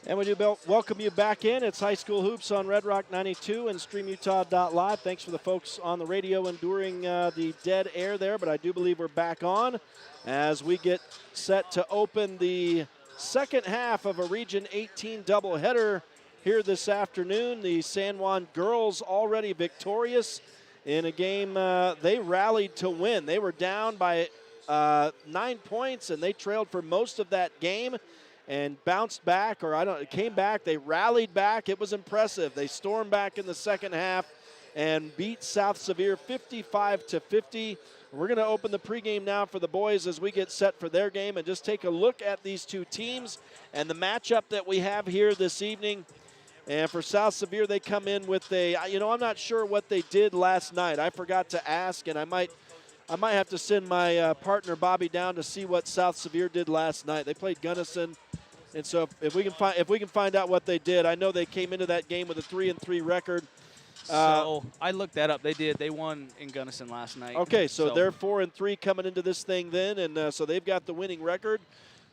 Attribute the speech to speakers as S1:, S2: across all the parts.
S1: And we do welcome you back in. It's High School Hoops on Red Rock 92 and StreamUtah.Live. Thanks for the folks on the radio enduring the dead air there, but I do believe we're back on as we get set to open the second half of a Region 18 doubleheader here this afternoon. The San Juan girls already victorious in a game they rallied to win. They were down by 9 points, and they trailed for most of that game and bounced back, came back. They rallied back. It was impressive. They stormed back in the second half and beat South Sevier 55-50. We're going to open the pregame now for the boys as we get set for their game and just take a look at these two teams and the matchup that we have here this evening. And for South Sevier, they come in with I'm not sure what they did last night. I forgot to ask, and I might have to send my partner Bobby down to see what South Sevier did last night. They played Gunnison, and so if we can find out what they did, I know they came into that game with a 3-3 record.
S2: So I looked that up. They did. They won in Gunnison last night.
S1: Okay, so they're 4-3 coming into this thing then, and so they've got the winning record.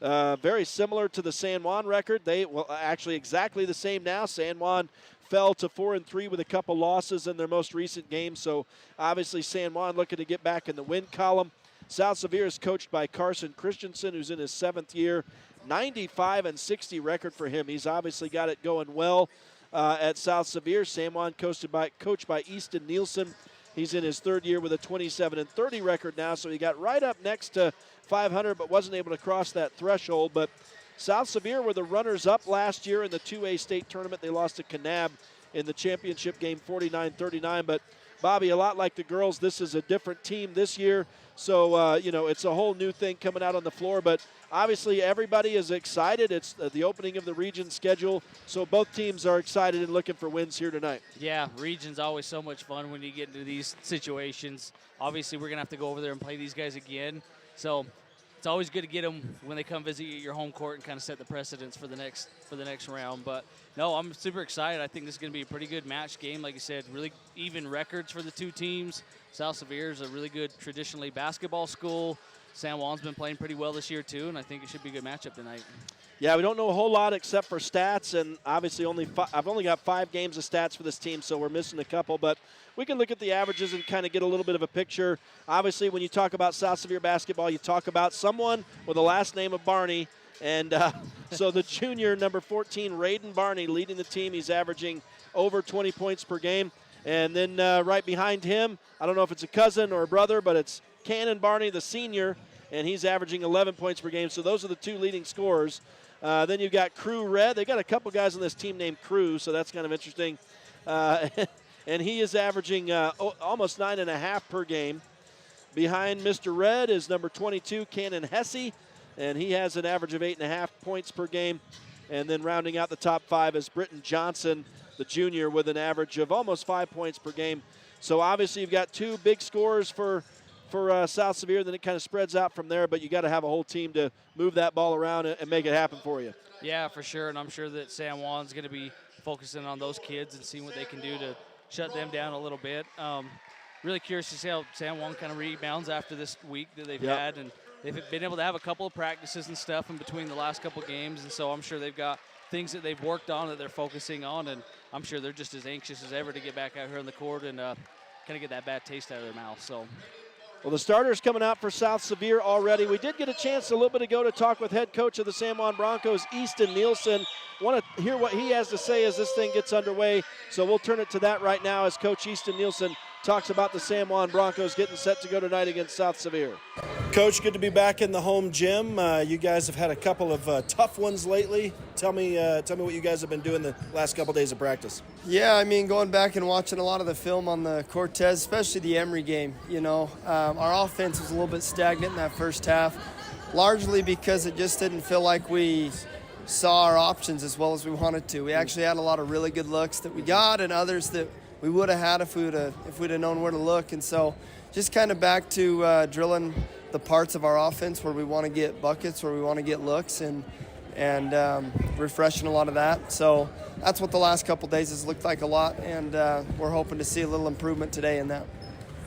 S1: Very similar to the San Juan record. Actually exactly the same now. San Juan fell to 4-3 with a couple losses in their most recent game. So obviously San Juan looking to get back in the win column. South Sevier is coached by Carson Christensen, who's in his 7th year. 95-60 record for him. He's obviously got it going well at South Sevier. San Juan coached by Easton Nielsen. He's in his 3rd year with a 27-30 record now. So he got right up next to 500, but wasn't able to cross that threshold. But South Sevier were the runners-up last year in the 2A state tournament. They lost to Kanab in the championship game 49-39. But, Bobby, a lot like the girls, this is a different team this year. So, it's a whole new thing coming out on the floor. But obviously everybody is excited. It's the opening of the region schedule. So both teams are excited and looking for wins here tonight.
S2: Yeah, region's always so much fun when you get into these situations. Obviously, we're going to have to go over there and play these guys again. So it's always good to get them when they come visit your home court and kind of set the precedence for the next round. But no, I'm super excited. I think this is going to be a pretty good match game. Like you said, really even records for the two teams. South Sevier is a really good traditionally basketball school. San Juan's been playing pretty well this year too, and I think it should be a good matchup tonight.
S1: Yeah, we don't know a whole lot except for stats, and obviously I've only got 5 games of stats for this team, so we're missing a couple. But we can look at the averages and kind of get a little bit of a picture. Obviously, when you talk about South Sevier basketball, you talk about someone with the last name of Barney. And so the junior, number 14, Raiden Barney, leading the team. He's averaging over 20 points per game. And then right behind him, I don't know if it's a cousin or a brother, but it's Cannon Barney, the senior, and he's averaging 11 points per game. So those are the 2 leading scorers. Then you've got Crew Red. They got a couple guys on this team named Crew, so that's kind of interesting. And he is averaging almost 9.5 per game. Behind Mr. Red is number 22, Cannon Hesse, and he has an average of 8.5 points per game. And then rounding out the top 5 is Britton Johnson, the junior, with an average of almost 5 points per game. So obviously you've got 2 big scorers for South Sevier, then it kind of spreads out from there, but you got to have a whole team to move that ball around and make it happen for you.
S2: Yeah, for sure, and I'm sure that San Juan's going to be focusing on those kids and seeing what they can do to shut them down a little bit. Really curious to see how San Juan kind of rebounds after this week that they've had, and they've been able to have a couple of practices and stuff in between the last couple of games, and so I'm sure they've got things that they've worked on that they're focusing on, and I'm sure they're just as anxious as ever to get back out here on the court and kind of get that bad taste out of their mouth. So.
S1: Well, the starters coming out for South Sevier already. We did get a chance a little bit ago to talk with head coach of the San Juan Broncos, Easton Nielsen. Want to hear what he has to say as this thing gets underway. So we'll turn it to that right now as Coach Easton Nielsen talks about the San Juan Broncos getting set to go tonight against South Sevier. Coach, good to be back in the home gym. You guys have had a couple of tough ones lately. Tell me what you guys have been doing the last couple days of practice.
S3: Yeah, I mean, going back and watching a lot of the film on the Cortez, especially the Emory game, our offense was a little bit stagnant in that first half, largely because it just didn't feel like we saw our options as well as we wanted to. We actually had a lot of really good looks that we got and others that we would have had if we'd have known where to look. And so just kind of back to drilling the parts of our offense where we want to get buckets, where we want to get looks, and refreshing a lot of that. So that's what the last couple days has looked like a lot, and we're hoping to see a little improvement today in that.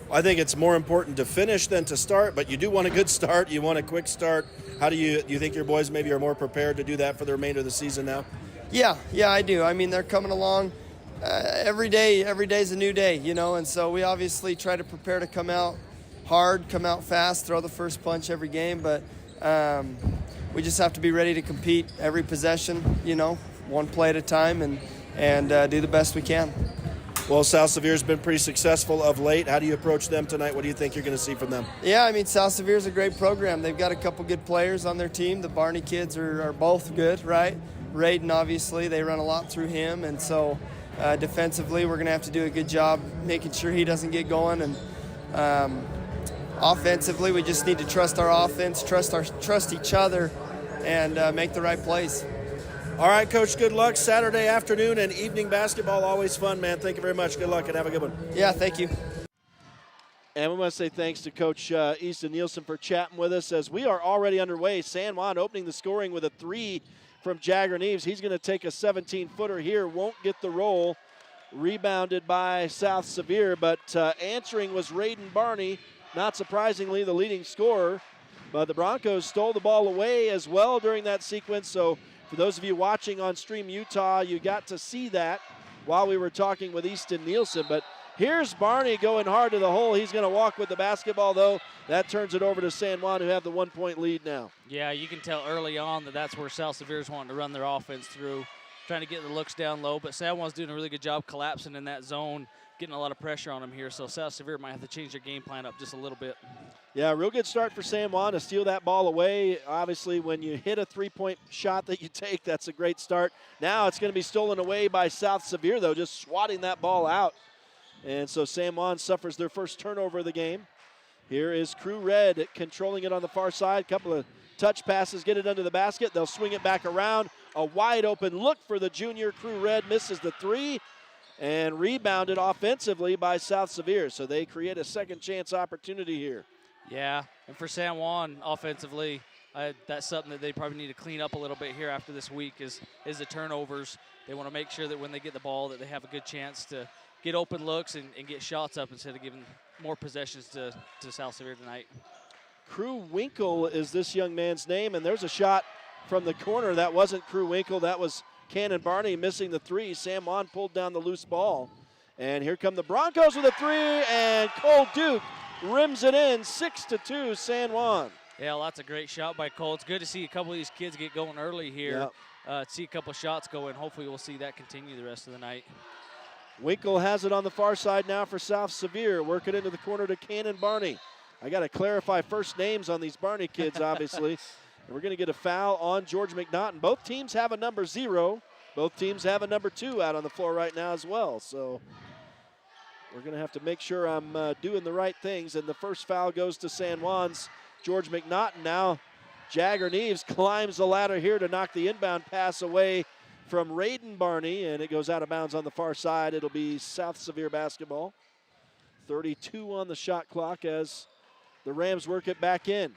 S1: I think it's more important to finish than to start, but you do want a good start. You want a quick start. How do you think your boys maybe are more prepared to do that for the remainder of the season now?
S3: Yeah, I do. I mean, they're coming along every day. Every day's a new day, you know, and so we obviously try to prepare to come out hard, come out fast, throw the first punch every game, but we just have to be ready to compete every possession, you know, one play at a time, and do the best we can.
S1: Well, South Sevier's been pretty successful of late. How do you approach them tonight? What do you think you're going to see from them?
S3: Yeah, I mean, South Sevier's a great program. They've got a couple good players on their team. The Barney kids are both good, right? Raiden, obviously, they run a lot through him, and so defensively we're going to have to do a good job making sure he doesn't get going, and offensively we just need to trust our offense, trust each other, and make the right plays.
S1: All right, Coach, good luck Saturday afternoon and evening basketball. Always fun, man. Thank you very much. Good luck and have a good one.
S3: Yeah, thank you.
S1: And we want to say thanks to Coach Easton Nielsen for chatting with us as we are already underway. San Juan opening the scoring with a 3 from Jagger Neves. He's going to take a 17-footer here, won't get the roll. Rebounded by South Sevier, but answering was Raiden Barney, not surprisingly the leading scorer. But the Broncos stole the ball away as well during that sequence, so for those of you watching on Stream Utah, you got to see that while we were talking with Easton Nielsen. But here's Barney going hard to the hole. He's going to walk with the basketball, though. That turns it over to San Juan, who have the 1-point lead now.
S2: Yeah, you can tell early on that that's where South Sevier's wanting to run their offense through, trying to get the looks down low. But San Juan's doing a really good job collapsing in that zone, getting a lot of pressure on them here. So South Sevier might have to change their game plan up just a little bit.
S1: Yeah, real good start for San Juan to steal that ball away. Obviously, when you hit a three-point shot that you take, that's a great start. Now it's going to be stolen away by South Sevier, though, just swatting that ball out. And so San Juan suffers their first turnover of the game. Here is Crew Red controlling it on the far side. Couple of touch passes, get it under the basket. They'll swing it back around. A wide open look for the junior. Crew Red misses the 3 and rebounded offensively by South Sevier. So they create a second chance opportunity here.
S2: Yeah, and for San Juan offensively, that's something that they probably need to clean up a little bit here after this week is the turnovers. They want to make sure that when they get the ball that they have a good chance to get open looks and get shots up instead of giving more possessions to South Sevier tonight.
S1: Crew Winkle is this young man's name, and there's a shot from the corner. That wasn't Crew Winkle. That was Cannon Barney missing the 3. San Juan pulled down the loose ball. And here come the Broncos with a 3, and Cole Duke rims it in, 6-2 San Juan.
S2: Yeah, that's a great shot by Cole. It's good to see a couple of these kids get going early here. Yep. See a couple shots go in. Hopefully we'll see that continue the rest of the night.
S1: Winkle has it on the far side now for South Sevier. Working into the corner to Cannon Barney. I got to clarify first names on these Barney kids, obviously. And we're going to get a foul on George McNaughton. Both teams have a number 0. Both teams have a number 2 out on the floor right now as well. So we're going to have to make sure I'm doing the right things. And the first foul goes to San Juan's George McNaughton. Now Jagger Neves climbs the ladder here to knock the inbound pass away from Raiden Barney, and it goes out of bounds on the far side. It'll be South Sevier basketball. 32 on the shot clock as the Rams work it back in.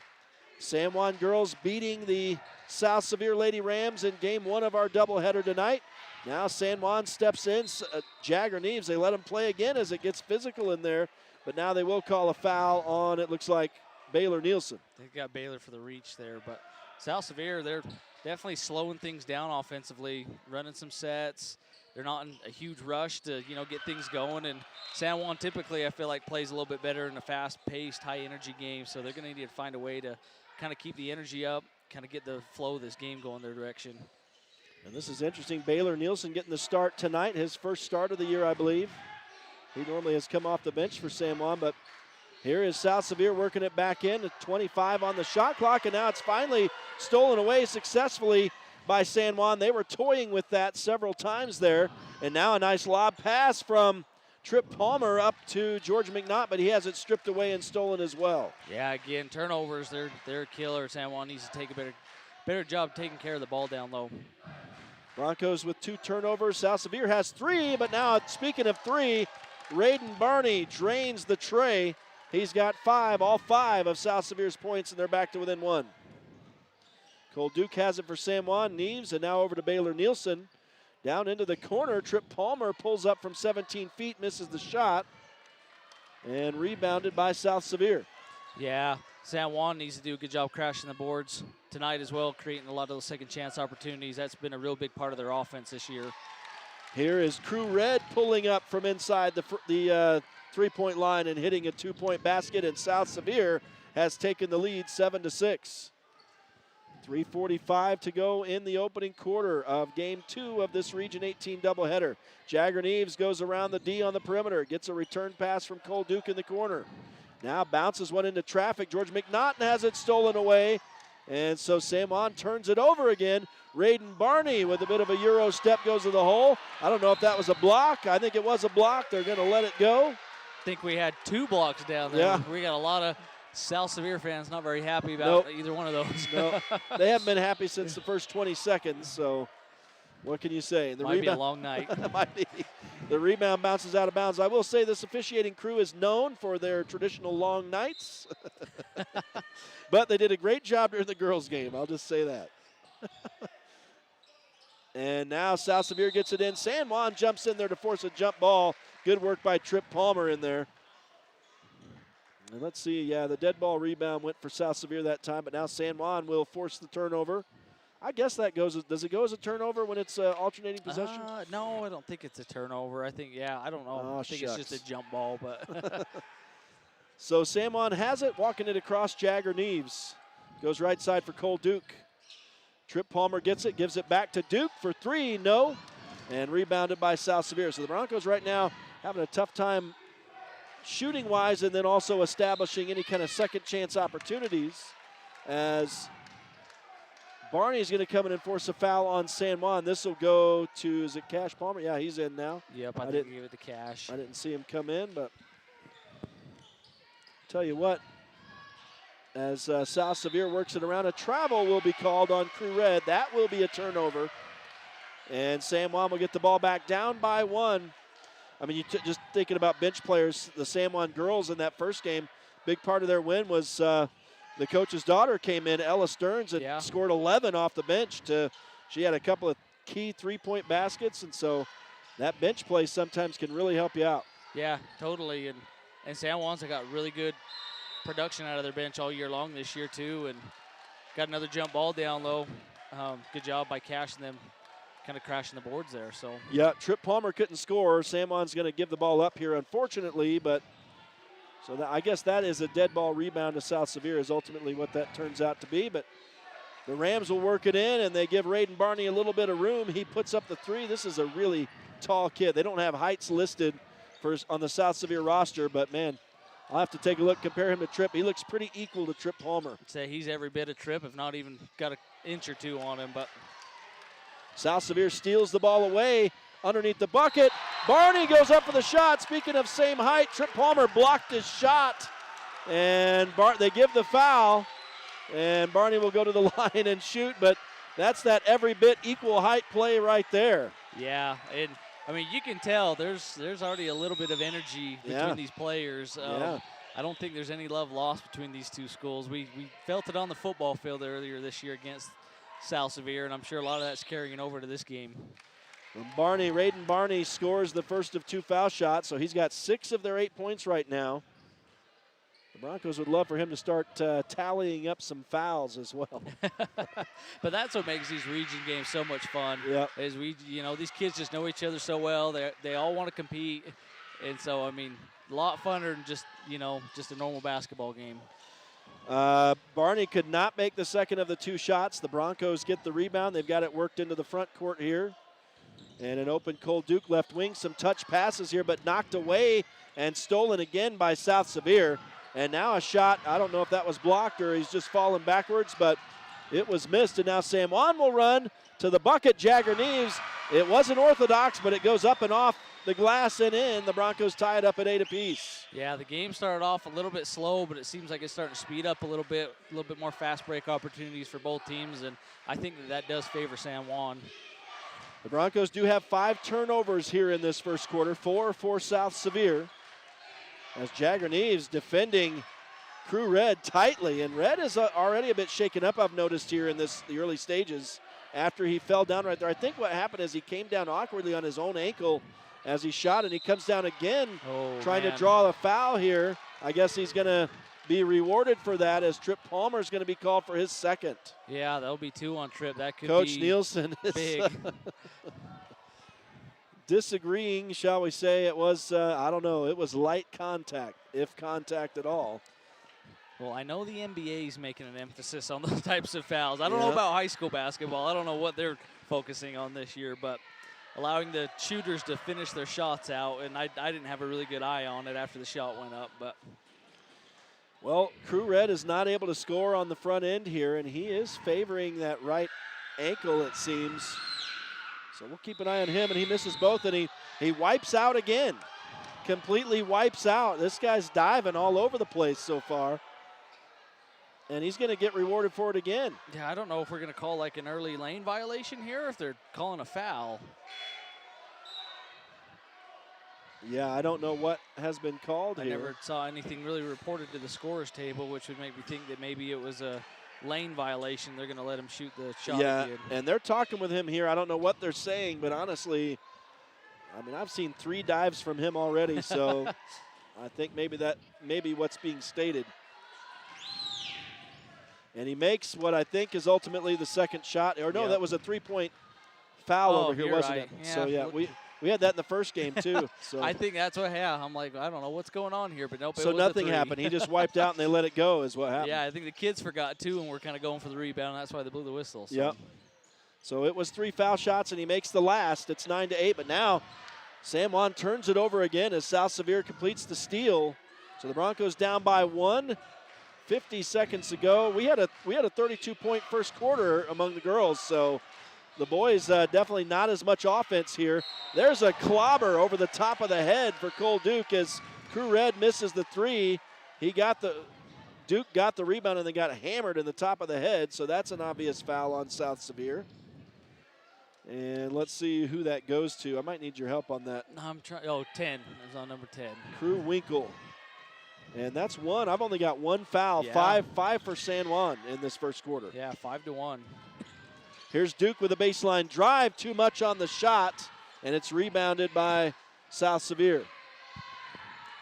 S1: San Juan girls beating the South Sevier Lady Rams in game 1 of our doubleheader tonight. Now San Juan steps in. Jagger Neves, they let him play again as it gets physical in there, but now they will call a foul on, it looks like, Baylor Nielsen.
S2: They've got Baylor for the reach there, but South Sevier, they're definitely slowing things down offensively, running some sets. They're not in a huge rush to, get things going. And San Juan typically, I feel like, plays a little bit better in a fast-paced, high-energy game. So they're going to need to find a way to kind of keep the energy up, kind of get the flow of this game going their direction.
S1: And this is interesting. Baylor Nielsen getting the start tonight, his first start of the year, I believe. He normally has come off the bench for San Juan, but here is South Sevier working it back in. 25 on the shot clock, and now it's finally stolen away successfully by San Juan. They were toying with that several times there, and now a nice lob pass from Trip Palmer up to George McNaught, but he has it stripped away and stolen as well.
S2: Yeah, again, turnovers, they're a killer. San Juan needs to take a better job taking care of the ball down low.
S1: Broncos with 2 turnovers. South Sevier has 3, but now, speaking of 3, Raiden Barney drains the tray. He's got 5, all 5 of South Sevier's points, and they're back to within 1. Cole Duke has it for San Juan. Neves, and now over to Baylor Nielsen. Down into the corner, Trip Palmer pulls up from 17 feet, misses the shot, and rebounded by South Sevier.
S2: Yeah, San Juan needs to do a good job crashing the boards tonight as well, creating a lot of those second chance opportunities. That's been a real big part of their offense this year.
S1: Here is Crew Red pulling up from inside the three-point line and hitting a two-point basket, and South Sevier has taken the lead 7-6. 3:45 to go in the opening quarter of game 2 of this Region 18 doubleheader. Jagger Neves goes around the D on the perimeter, gets a return pass from Cole Duke in the corner. Now bounces one into traffic. George McNaughton has it stolen away, and so San Juan turns it over again. Raiden Barney with a bit of a Euro step goes to the hole. I don't know if that was a block. I think it was a block. They're going to let it go.
S2: I think we had 2 blocks down there.
S1: Yeah.
S2: We got a lot of South Sevier fans not very happy about either one of those.
S1: No, they haven't been happy since the first 20 seconds, so what can you say? The
S2: Might be a long night.
S1: Might be. The rebound bounces out of bounds. I will say this officiating crew is known for their traditional long nights, but they did a great job during the girls' game. I'll just say that. And now South Sevier gets it in. San Juan jumps in there to force a jump ball. Good work by Trip Palmer in there. And let's see, yeah, the dead ball rebound went for South Sevier that time, but now San Juan will force the turnover. I guess that goes, does it go as a turnover when it's alternating possession?
S2: No, I don't think it's a turnover. I think, I don't know. I think it's just a jump ball, but.
S1: So San Juan has it, walking it across Jagger Neves. Goes right side for Cole Duke. Trip Palmer gets it, gives it back to Duke for 3, no. And rebounded by South Sevier. So the Broncos right now having a tough time shooting-wise and then also establishing any kind of second chance opportunities, as Barney's going to come in and force a foul on San Juan. This will go to, is it Cash Palmer? Yeah, he's in now.
S2: Yep, I didn't give it to Cash.
S1: I didn't see him come in, but tell you what, as South Sevier works it around, a travel will be called on Crew Red. That will be a turnover. And San Juan will get the ball back down by 1. I mean, just thinking about bench players, the San Juan girls in that first game, big part of their win was the coach's daughter came in, Ella Stearns, and scored 11 off the bench. She had a couple of key three-point baskets, and so that bench play sometimes can really help you out.
S2: Yeah, totally. And San Juan's got really good production out of their bench all year long this year, too, and got another jump ball down low. Good job by Cash and them kind of crashing the boards there. So
S1: yeah, Trip Palmer couldn't score. San Juan's going to give the ball up here, unfortunately, but so I guess that is a dead ball rebound to South Sevier is ultimately what that turns out to be. But the Rams will work it in, and they give Raiden Barney a little bit of room. He puts up the 3. This is a really tall kid. They don't have heights listed on the South Sevier roster, but man, I'll have to take a look, compare him to Trip. He looks pretty equal to Trip Palmer.
S2: I'd say he's every bit of Trip, if not even got an inch or 2 on him, but
S1: South Sevier steals the ball away underneath the bucket. Barney goes up for the shot. Speaking of same height, Trip Palmer blocked his shot. And they give the foul. And Barney will go to the line and shoot, but that's that every bit equal height play right there.
S2: Yeah, and I mean, you can tell there's already a little bit of energy between these players. I don't think there's any love lost between these two schools. We felt it on the football field earlier this year against South Sevier, and I'm sure a lot of that's carrying over to this game.
S1: Raiden Barney scores the first of 2 foul shots, so he's got 6 of their 8 points right now. The Broncos would love for him to start tallying up some fouls as well.
S2: But that's what makes these region games so much fun.
S1: Yeah.
S2: Is these kids just know each other so well. They all want to compete, and so I mean, a lot funner than just a normal basketball game.
S1: Barney could not make the second of the 2 shots. The Broncos get the rebound. They've got it worked into the front court here. And an open Cole Duke left wing. Some touch passes here, but knocked away and stolen again by South Sevier. And now a shot, I don't know if that was blocked or he's just fallen backwards, but it was missed. And now San Juan will run to the bucket. Jagger Neves, it wasn't orthodox, but it goes up and off the glass and in. The Broncos tie it up at 8 apiece.
S2: Yeah, the game started off a little bit slow, but it seems like it's starting to speed up a little bit more fast break opportunities for both teams, and I think that does favor San Juan.
S1: The Broncos do have 5 turnovers here in this first quarter, 4 for South Sevier. As Jagger Neves defending Crew Red tightly, and Red is already a bit shaken up, I've noticed here in the early stages after he fell down right there. I think what happened is he came down awkwardly on his own ankle as he shot, and he comes down again trying to draw a foul here. I guess he's going to be rewarded for that, as Trip Palmer is going to be called for his second.
S2: Yeah, that'll be 2 on Trip. That could
S1: Coach
S2: be
S1: Nielsen is
S2: big.
S1: disagreeing, shall we say. It was, I don't know, it was light contact, if contact at all.
S2: Well, I know the NBA is making an emphasis on those types of fouls. I don't know about high school basketball. I don't know what they're focusing on this year, but allowing the shooters to finish their shots out, and I didn't have a really good eye on it after the shot went up. But
S1: Well, Crew Red is not able to score on the front end here, and he is favoring that right ankle, it seems. So we'll keep an eye on him, and he misses both, and he wipes out again. Completely wipes out. This guy's diving all over the place so far. And he's going to get rewarded for it again.
S2: yeah, I don't know if we're going to call like an early lane violation here, or if they're calling a foul.
S1: Yeah, I don't know what has been called
S2: I
S1: here.
S2: never saw anything really reported to the scorer's table, which would make me think that maybe it was a lane violation. They're going to let him shoot the shot
S1: Yeah,
S2: again.
S1: and they're talking with him here. I don't know what they're saying, but honestly, I mean, I've seen 3 dives from him already, so I think maybe what's being stated. And he makes what I think is ultimately the second shot. Or no, that was a 3-point foul over here, wasn't it?
S2: Yeah.
S1: So yeah, we had that in the first game too. So
S2: I think that's what. Yeah, I'm like, I don't know what's going on here, but nope.
S1: so
S2: it was a
S1: nothing
S2: 3.
S1: happened. He just wiped out and they let it go, is what happened.
S2: Yeah, I think the kids forgot too, and we're kind of going for the rebound. And that's why they blew the whistle. So.
S1: Yep. So it was 3 foul shots, and he makes the last. It's 9-8, but now San Juan turns it over again as South Sevier completes the steal. So the Broncos down by 1. 50 seconds to go. We had a 32-point first quarter among the girls, so the boys definitely not as much offense here. There's a clobber over the top of the head for Cole Duke as Crew Red misses the 3. Duke got the rebound and then got hammered in the top of the head, so that's an obvious foul on South Sevier. And let's see who that goes to. I might need your help on that.
S2: I'm trying. Oh, 10. It was on number 10.
S1: Crew Winkle. And that's 1. I've only got 1 foul.
S2: Yeah.
S1: Five for San Juan in this first quarter.
S2: Yeah, 5-1.
S1: Here's Duke with a baseline drive. Too much on the shot, and it's rebounded by South Sevier.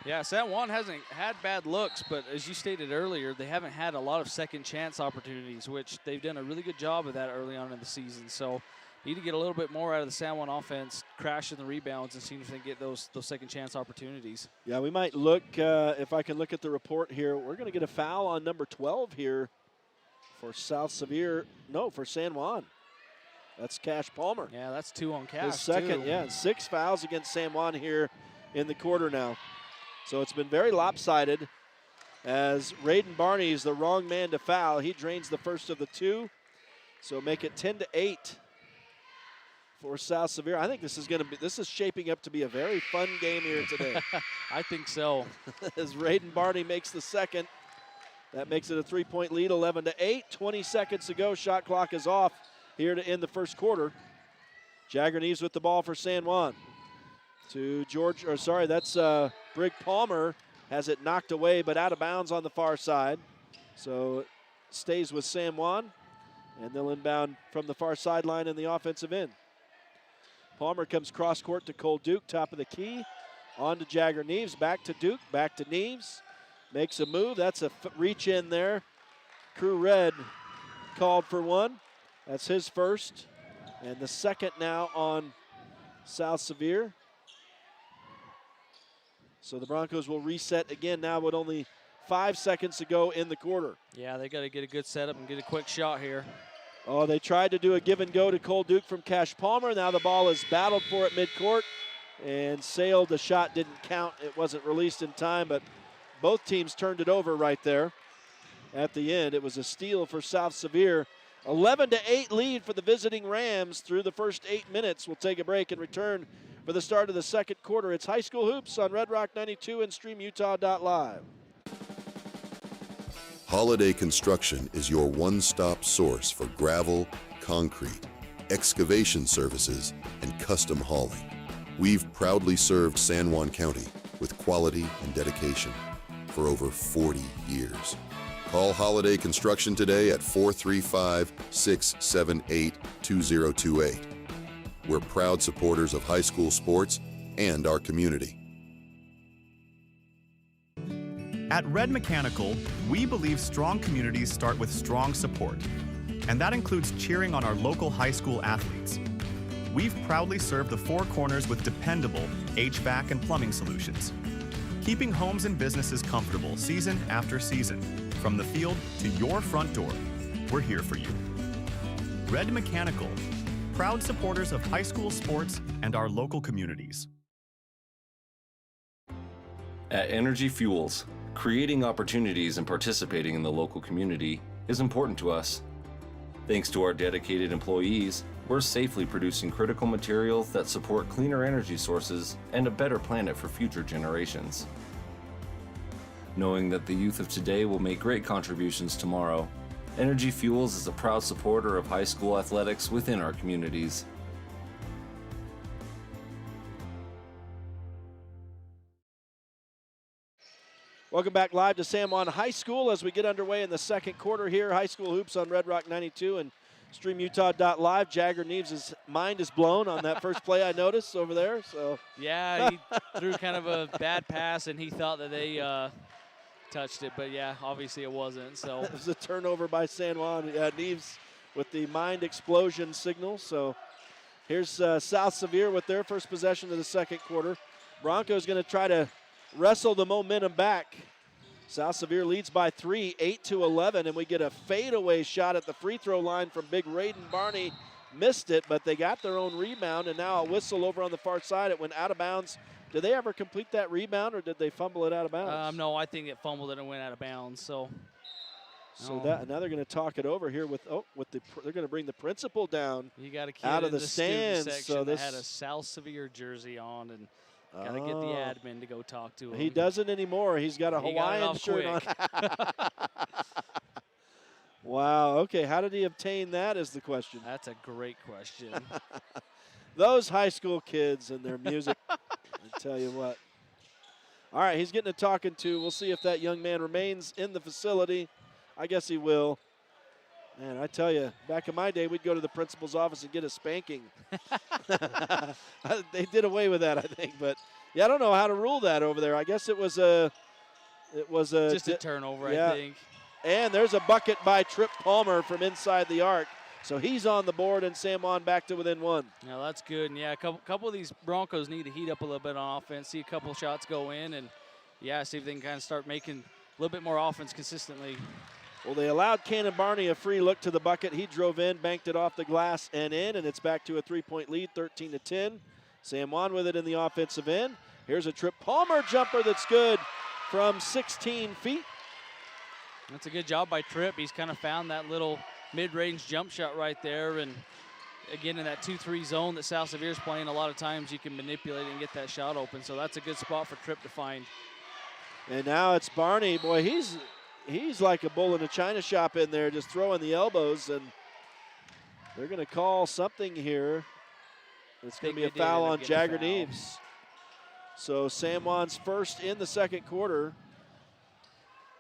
S2: Yeah, San Juan hasn't had bad looks, but as you stated earlier, they haven't had a lot of second chance opportunities, which they've done a really good job of that early on in the season. So need to get a little bit more out of the San Juan offense, crashing the rebounds, and seeing if they can get those second chance opportunities.
S1: Yeah, we might look, if I can look at the report here, we're going to get a foul on number 12 here for South Sevier. No, for San Juan. That's Cash Palmer.
S2: Yeah, that's 2 on Cash,
S1: his second,
S2: too.
S1: yeah, 6 fouls against San Juan here in the quarter now. So it's been very lopsided as Raiden Barney is the wrong man to foul. He drains the first of the 2, so make it 10-8. For South Sevier. I think this is shaping up to be a very fun game here today.
S2: I think so.
S1: As Raiden Barney makes the second. That makes it a 3-point lead, 11-8. 20 seconds to go. Shot clock is off here to end the first quarter. Jagger Neves with the ball for San Juan. That's Brig Palmer has it knocked away, but out of bounds on the far side. So it stays with San Juan, and they'll inbound from the far sideline in the offensive end. Palmer comes cross court to Cole Duke, top of the key. On to Jagger Neves, back to Duke, back to Neves. Makes a move, that's a reach in there. Crew Red called for 1. That's his first. And the second now on South Sevier. So the Broncos will reset again now with only 5 seconds to go in the quarter.
S2: Yeah, they got to get a good setup and get a quick shot here.
S1: Oh, they tried to do a give and go to Cole Duke from Cash Palmer. Now the ball is battled for at midcourt and sailed. The shot didn't count. It wasn't released in time, but both teams turned it over right there at the end. It was a steal for South Sevier. 11-8 lead for the visiting Rams through the first 8 minutes. We'll take a break and return for the start of the second quarter. It's High School Hoops on Red Rock 92 and StreamUtah.Live.
S4: Holiday Construction is your one-stop source for gravel, concrete, excavation services, and custom hauling. We've proudly served San Juan County with quality and dedication for over 40 years. Call Holiday Construction today at 435-678-2028. We're proud supporters of high school sports and our community.
S5: At Red Mechanical, we believe strong communities start with strong support, and that includes cheering on our local high school athletes. We've proudly served the Four Corners with dependable HVAC and plumbing solutions, keeping homes and businesses comfortable season after season. From the field to your front door, we're here for you. Red Mechanical, proud supporters of high school sports and our local communities.
S6: At Energy Fuels, creating opportunities and participating in the local community is important to us. Thanks to our dedicated employees, we're safely producing critical materials that support cleaner energy sources and a better planet for future generations. Knowing that the youth of today will make great contributions tomorrow, Energy Fuels is a proud supporter of high school athletics within our communities.
S1: Welcome back live to San Juan High School as we get underway in the second quarter here. High school hoops on Red Rock 92 and StreamUtah.Live. Jagger Neves' mind is blown on that first play I noticed over there. So
S2: yeah, he threw kind of a bad pass, and he thought that they touched it. But, yeah, obviously it wasn't. So
S1: it was a turnover by San Juan. Neves with the mind explosion signal. So here's South Sevier with their first possession of the second quarter. Broncos going to try to wrestle the momentum back. South Sevier leads by 3, 8-11, and we get a fadeaway shot at the free throw line from big Raiden Barney. Missed it, but they got their own rebound, and now a whistle over on the far side. It went out of bounds. Did they ever complete that rebound, or did they fumble it out of bounds?
S2: No, I think it fumbled and it went out of bounds. So
S1: that now they're going to talk it over here they're going to bring the principal down.
S2: You got a kid
S1: out of
S2: in
S1: the stands.
S2: Section that had a South Sevier jersey on, and got to get the admin to go talk to him.
S1: He doesn't anymore. He's got a Hawaiian shirt on. Wow. Okay. How did he obtain that is the question.
S2: That's a great question.
S1: Those high school kids and their music. I tell you what. All right. He's getting a talking to. We'll see if that young man remains in the facility. I guess he will. Man, I tell you, back in my day, we'd go to the principal's office and get a spanking. They did away with that, I think. But, yeah, I don't know how to rule that over there. I guess it was just
S2: a turnover,
S1: yeah.
S2: I think.
S1: And there's a bucket by Trip Palmer from inside the arc. So he's on the board, and San Juan back to within one.
S2: Yeah, that's good. And, yeah, a couple of these Broncos need to heat up a little bit on offense, see a couple shots go in, and, yeah, see if they can kind of start making a little bit more offense consistently.
S1: Well, they allowed Cannon Barney a free look to the bucket. He drove in, banked it off the glass and in, and it's back to a three-point lead, 13-10. San Juan with it in the offensive end. Here's a Trip Palmer jumper that's good from 16 feet.
S2: That's a good job by Tripp. He's kind of found that little mid-range jump shot right there. And, again, in that 2-3 zone that South Sevier's playing, a lot of times you can manipulate and get that shot open. So that's a good spot for Tripp to find.
S1: And now it's Barney. Boy, he's like a bull in a china shop in there, just throwing the elbows, and they're going to call something here. It's going to be a foul on Jagger Neves. So San Juan's first in the second quarter.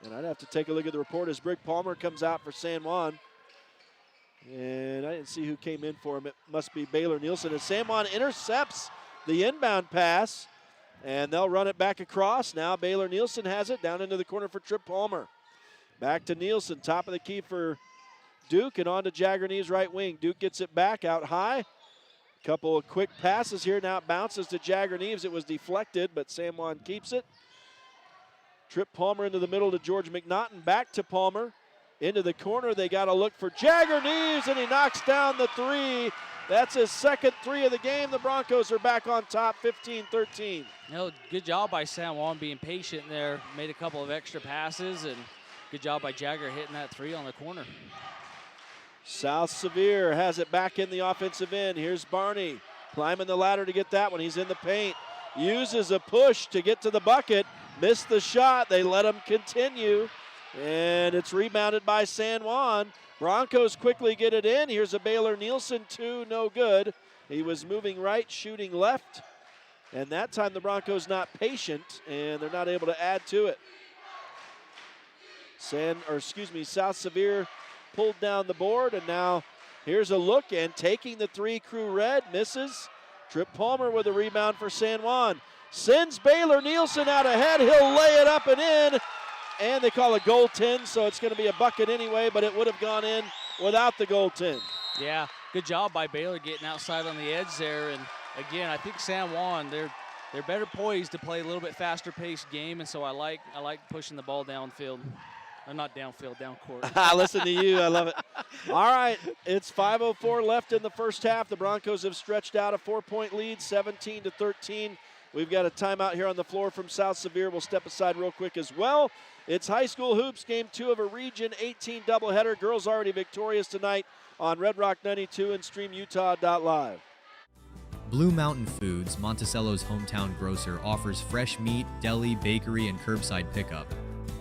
S1: And I'd have to take a look at the report as Brig Palmer comes out for San Juan. And I didn't see who came in for him. It must be Baylor Nielsen. And San Juan intercepts the inbound pass, and they'll run it back across. Now Baylor Nielsen has it down into the corner for Trip Palmer. Back to Nielsen, top of the key for Duke, and on to Jagger Neves' right wing. Duke gets it back out high. Couple of quick passes here. Now it bounces to Jagger Neves. It was deflected, but San Juan keeps it. Trip Palmer into the middle to George McNaughton. Back to Palmer. Into the corner. They got to look for Jagger Neves, and he knocks down the three. That's his second three of the game. The Broncos are back on top, 15-13.
S2: Good job by San Juan being patient there. Made a couple of extra passes, and good job by Jagger hitting that three on the corner.
S1: South Sevier has it back in the offensive end. Here's Barney climbing the ladder to get that one. He's in the paint. Uses a push to get to the bucket. Missed the shot. They let him continue. And it's rebounded by San Juan. Broncos quickly get it in. Here's a Baylor Nielsen two, no good. He was moving right, shooting left. And that time the Broncos not patient, and they're not able to add to it. South Sevier pulled down the board, and now here's a look, and taking the three, Crew Red, misses. Trip Palmer with a rebound for San Juan. Sends Baylor Nielsen out ahead. He'll lay it up and in. and they call a goaltend, so it's going to be a bucket anyway, but it would have gone in without the goaltend.
S2: Yeah, good job by Baylor getting outside on the edge there. And again, I think San Juan, they're better poised to play a little bit faster paced game, and so I like pushing the ball downfield. Or not downfield, down court.
S1: Listen to you, I love it. All right, it's 5:04 left in the first half. The Broncos have stretched out a 4-point lead, 17-13. We've got a timeout here on the floor from South Sevier. We'll step aside real quick as well. It's high school hoops, game 2 of a Region 18 doubleheader. Girls already victorious tonight on Red Rock 92 and StreamUtah.Live.
S7: Blue Mountain Foods, Monticello's hometown grocer, offers fresh meat, deli, bakery, and curbside pickup.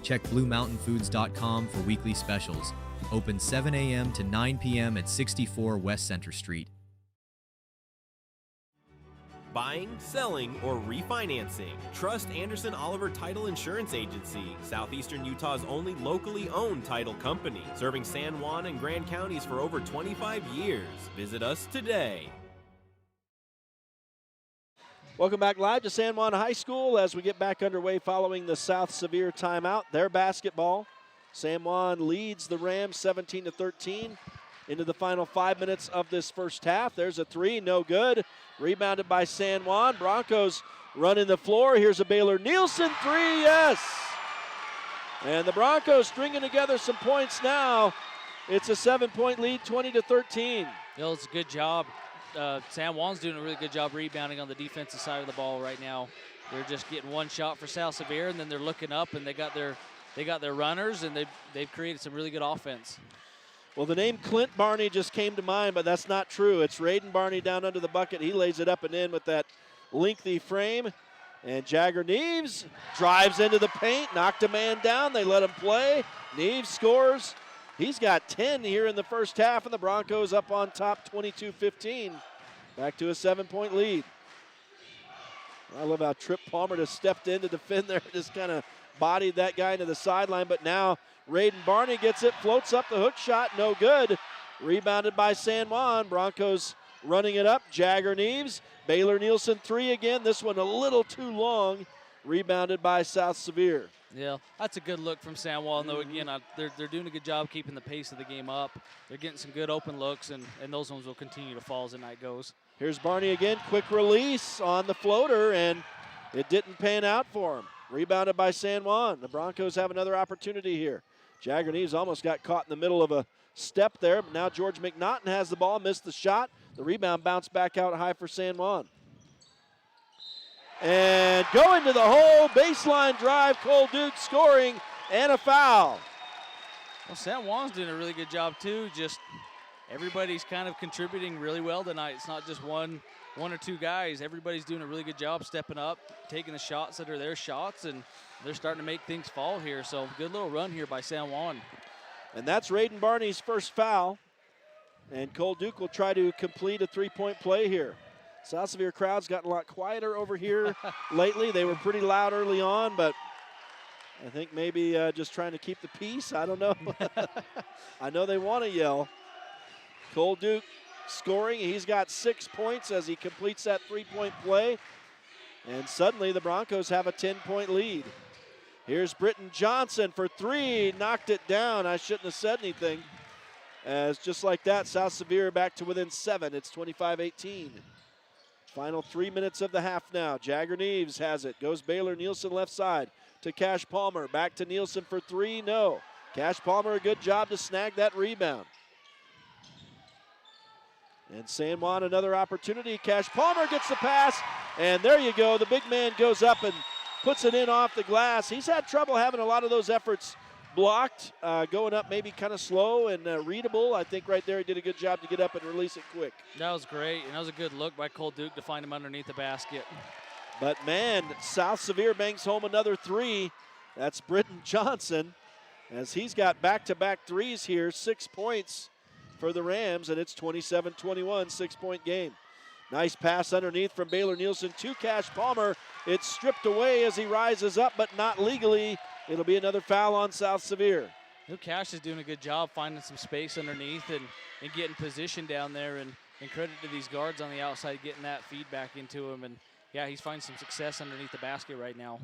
S7: Check BlueMountainFoods.com for weekly specials. Open 7 a.m. to 9 p.m. at 64 West Center Street.
S8: Buying, selling, or refinancing. Trust Anderson Oliver Title Insurance Agency, Southeastern Utah's only locally owned title company, serving San Juan and Grand counties for over 25 years. Visit us today.
S1: Welcome back live to San Juan High School as we get back underway following the South Sevier timeout. Their basketball. San Juan leads the Rams 17-13 into the final 5 minutes of this first half. There's a three, no good. Rebounded by San Juan. Broncos running the floor. Here's a Baylor Nielsen three, yes! And the Broncos stringing together some points now. It's a 7-point lead, 20-13.
S2: It's a good job. San Juan's doing a really good job rebounding on the defensive side of the ball right now. They're just getting one shot for South Sevier, and then they're looking up, and they got their runners, and they've created some really good offense.
S1: Well, the name Clint Barney just came to mind, but that's not true. It's Raiden Barney down under the bucket. He lays it up and in with that lengthy frame. And Jagger Neves drives into the paint, knocked a man down. They let him play. Neves scores. He's got 10 here in the first half, and the Broncos up on top 22-15. Back to a 7-point lead. I love how Trip Palmer just stepped in to defend there, just kind of bodied that guy into the sideline, but now Raiden Barney gets it, floats up the hook shot, no good. Rebounded by San Juan. Broncos running it up. Jagger Neves. Baylor Nielsen three again. This one a little too long. Rebounded by South Sevier.
S2: Yeah, that's a good look from San Juan, though. Again, they're doing a good job keeping the pace of the game up. They're getting some good open looks, and those ones will continue to fall as the night goes.
S1: Here's Barney again. Quick release on the floater, and it didn't pan out for him. Rebounded by San Juan. The Broncos have another opportunity here. Jagger Neves almost got caught in the middle of a step there, but now George McNaughton has the ball, missed the shot. The rebound bounced back out high for San Juan. And going to the hole, baseline drive, Cole Duke scoring, and a foul.
S2: Well, San Juan's doing a really good job, too. Just everybody's kind of contributing really well tonight. It's not just one or two guys. Everybody's doing a really good job stepping up, taking the shots that are their shots, and they're starting to make things fall here. So good little run here by San Juan.
S1: And that's Raiden Barney's first foul. And Cole Duke will try to complete a three-point play here. South Sevier crowd's gotten a lot quieter over here lately. They were pretty loud early on, but I think maybe just trying to keep the peace. I don't know. I know they want to yell. Cole Duke scoring. He's got 6 points as he completes that three-point play. And suddenly the Broncos have a 10-point lead. Here's Britton Johnson for three. Knocked it down. I shouldn't have said anything. As just like that, South Sevier back to within 7. It's 25-18. Final 3 minutes of the half now. Jagger Neves has it. Goes Baylor Nielsen left side to Cash Palmer. Back to Nielsen for three. No. Cash Palmer, a good job to snag that rebound. And San Juan, another opportunity. Cash Palmer gets the pass. And there you go. The big man goes up and puts it in off the glass. He's had trouble having a lot of those efforts blocked, going up maybe kind of slow and readable. I think right there he did a good job to get up and release it quick.
S2: That was great, and that was a good look by Cole Duke to find him underneath the basket.
S1: But, man, South Sevier banks home another three. That's Britton Johnson, as he's got back-to-back threes here, 6 points for the Rams, and it's 27-21, 6-point game. Nice pass underneath from Baylor Nielsen to Cash Palmer. It's stripped away as he rises up, but not legally. It'll be another foul on South Sevier.
S2: Cash is doing a good job finding some space underneath and getting position down there, and credit to these guards on the outside getting that feedback into him. And, yeah, he's finding some success underneath the basket right now.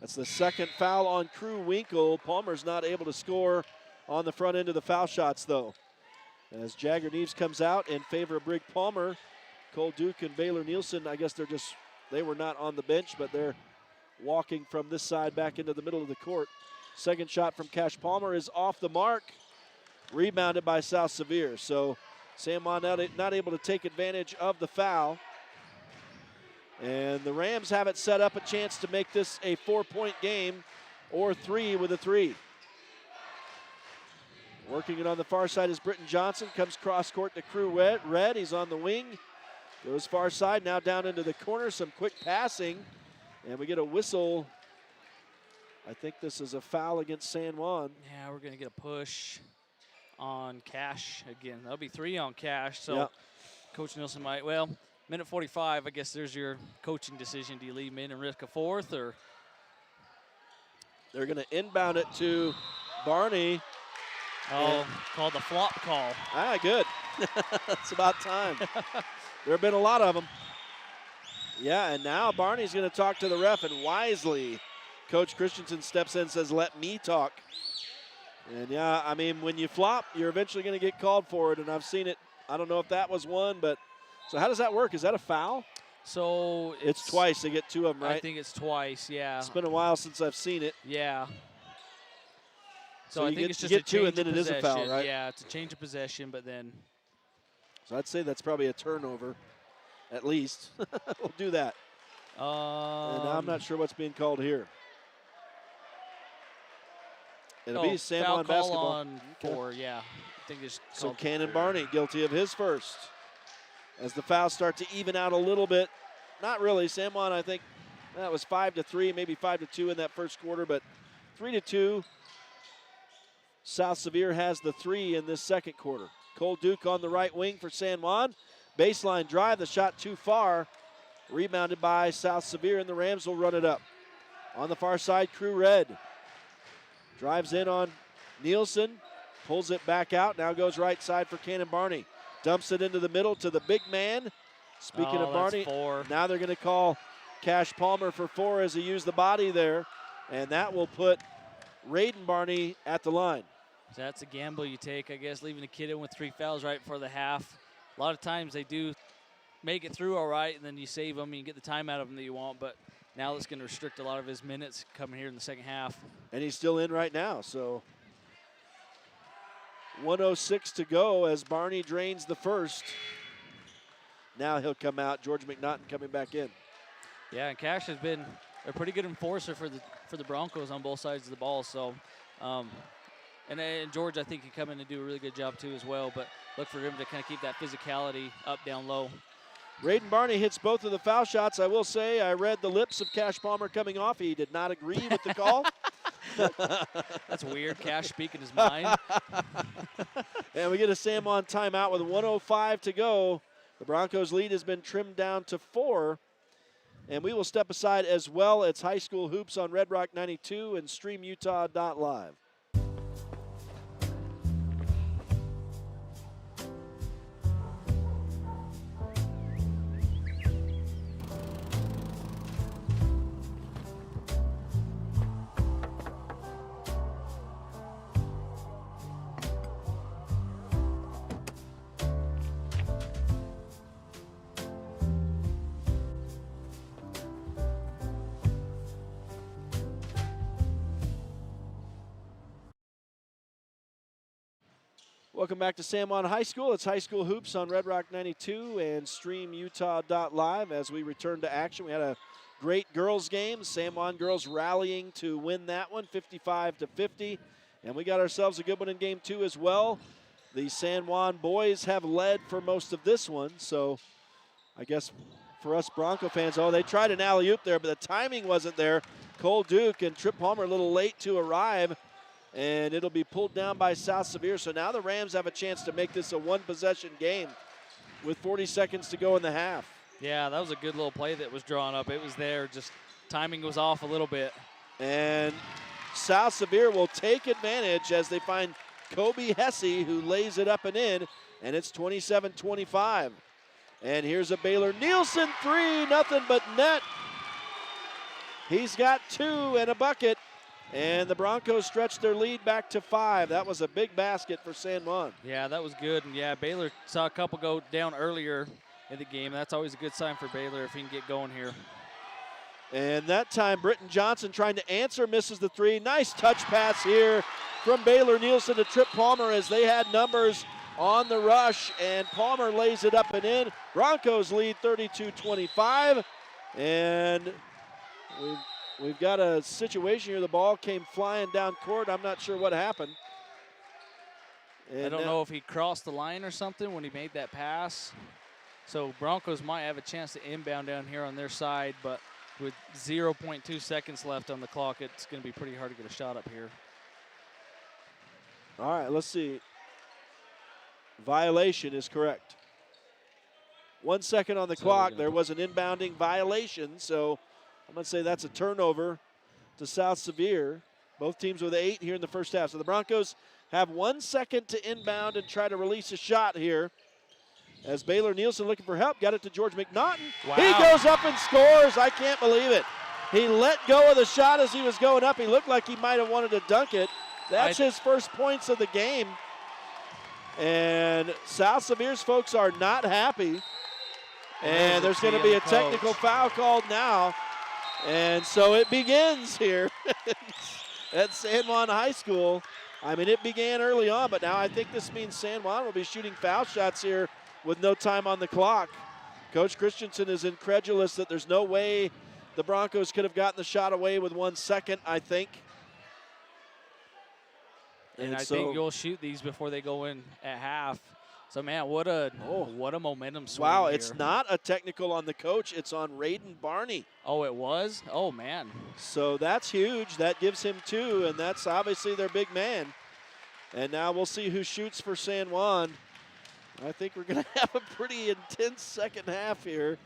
S1: That's the second foul on Crew Winkle. Palmer's not able to score on the front end of the foul shots, though. As Jagger Neves comes out in favor of Brig Palmer, Cole Duke and Baylor Nielsen, I guess they were not on the bench, but they're walking from this side back into the middle of the court. Second shot from Cash Palmer is off the mark, rebounded by South Sevier. So San Juan not able to take advantage of the foul. And the Rams have it set up a chance to make this a 4-point game or 3 with a 3. Working it on the far side is Britton Johnson. Comes cross court to Crew Red. He's on the wing. Goes far side, now down into the corner. Some quick passing. And we get a whistle. I think this is a foul against San Juan.
S2: Yeah, we're going to get a push on Cash again. That'll be 3 on Cash. So
S1: yep.
S2: Coach Nielsen might, well, minute 45, I guess there's your coaching decision. Do you leave him in and risk a 4th, or?
S1: They're going to inbound it to Barney.
S2: Oh, called the flop call.
S1: Ah, good. It's about time. There have been a lot of them. Yeah, and now Barney's going to talk to the ref, and wisely, Coach Christensen steps in and says, let me talk. And yeah, I mean, when you flop, you're eventually going to get called for it, and I've seen it. I don't know if that was one, but so how does that work? Is that a foul?
S2: So
S1: it's twice. They get 2 of them, right?
S2: I think it's twice, yeah.
S1: It's been a while since I've seen it.
S2: Yeah.
S1: So
S2: I
S1: you
S2: think
S1: get,
S2: it's just
S1: you
S2: a
S1: get 2 and then
S2: change
S1: it is a foul,
S2: possession.
S1: right?
S2: Yeah, it's a change of possession, but then.
S1: So I'd say that's probably a turnover, at least. We'll do that. And I'm not sure what's being called here. It'll be San Juan basketball.
S2: On 4, yeah. I think it's
S1: so Cannon Barney guilty of his first. As the fouls start to even out a little bit. Not really. San Juan, I think, that was 5-3, maybe 5-2 in that first quarter, but 3-2. South Sevier has the 3 in this second quarter. Cole Duke on the right wing for San Juan. Baseline drive, the shot too far. Rebounded by South Sevier, and the Rams will run it up. On the far side, Crew Red. Drives in on Nielsen, pulls it back out, now goes right side for Cannon Barney. Dumps it into the middle to the big man. Speaking of Barney,
S2: 4.
S1: Now they're going to call Cash Palmer for 4 as he used the body there, and that will put Raiden Barney at the line.
S2: So that's a gamble you take, I guess, leaving a kid in with 3 fouls right before the half. A lot of times they do make it through all right, and then you save them and you get the time out of them that you want, but now it's going to restrict a lot of his minutes coming here in the second half.
S1: And he's still in right now, so 1:06 to go as Barney drains the first. Now he'll come out. George McNaughton coming back in.
S2: Yeah, and Cash has been a pretty good enforcer for the Broncos on both sides of the ball. So, and George, I think, can come in and do a really good job too as well. But look for him to kind of keep that physicality up, down, low.
S1: Raiden Barney hits both of the foul shots. I will say I read the lips of Cash Palmer coming off. He did not agree with the call.
S2: That's weird. Cash speaking his mind.
S1: And we get a San Juan timeout with 1:05 to go. The Broncos' lead has been trimmed down to 4. And we will step aside as well. It's High School Hoops on Red Rock 92 and StreamUtah.Live. Welcome back to San Juan High School. It's High School Hoops on Red Rock 92 and StreamUtah.Live. As we return to action, we had a great girls game. San Juan girls rallying to win that one, 55-50. And we got ourselves a good one in game 2 as well. The San Juan boys have led for most of this one. So I guess for us Bronco fans, they tried an alley-oop there, but the timing wasn't there. Cole Duke and Trip Palmer a little late to arrive. And it'll be pulled down by South Sevier. So now the Rams have a chance to make this a one-possession game with 40 seconds to go in the half.
S2: Yeah, that was a good little play that was drawn up. It was there, just timing was off a little bit.
S1: And South Sevier will take advantage as they find Kobe Hesse, who lays it up and in, and it's 27-25. And here's a Baylor Nielsen 3, nothing but net. He's got 2 and a bucket. And the Broncos stretched their lead back to 5. That was a big basket for San Juan.
S2: Yeah, that was good. And, yeah, Baylor saw a couple go down earlier in the game. That's always a good sign for Baylor if he can get going here.
S1: And that time, Britton Johnson trying to answer, misses the 3. Nice touch pass here from Baylor Nielsen to Trip Palmer as they had numbers on the rush. And Palmer lays it up and in. Broncos lead 32-25. And we've got a situation here. The ball came flying down court. I'm not sure what happened. And
S2: I don't know if he crossed the line or something when he made that pass. So Broncos might have a chance to inbound down here on their side, but with 0.2 seconds left on the clock, it's going to be pretty hard to get a shot up here.
S1: All right, let's see. Violation is correct. 1 second on the clock. There was an inbounding violation, so I'm going to say that's a turnover to South Sevier. Both teams with 8 here in the first half. So the Broncos have 1 second to inbound and try to release a shot here. As Baylor Nielsen looking for help, got it to George McNaughton.
S2: Wow.
S1: He goes up and scores. I can't believe it. He let go of the shot as he was going up. He looked like he might have wanted to dunk it. That's his first points of the game. And South Sevier's folks are not happy. And there's going to be a technical foul called now. And so it begins here at San Juan High School. I mean, it began early on, but now I think this means San Juan will be shooting foul shots here with no time on the clock. Coach Christensen is incredulous that there's no way the Broncos could have gotten the shot away with 1 second, I think.
S2: And I think you'll shoot these before they go in at half. So, man, what a momentum swing.
S1: Wow,
S2: here.
S1: it's not a technical on the coach. It's on Raiden Barney.
S2: Oh, it was? Oh, man.
S1: So that's huge. That gives him 2, and that's obviously their big man. And now we'll see who shoots for San Juan. I think we're going to have a pretty intense second half here.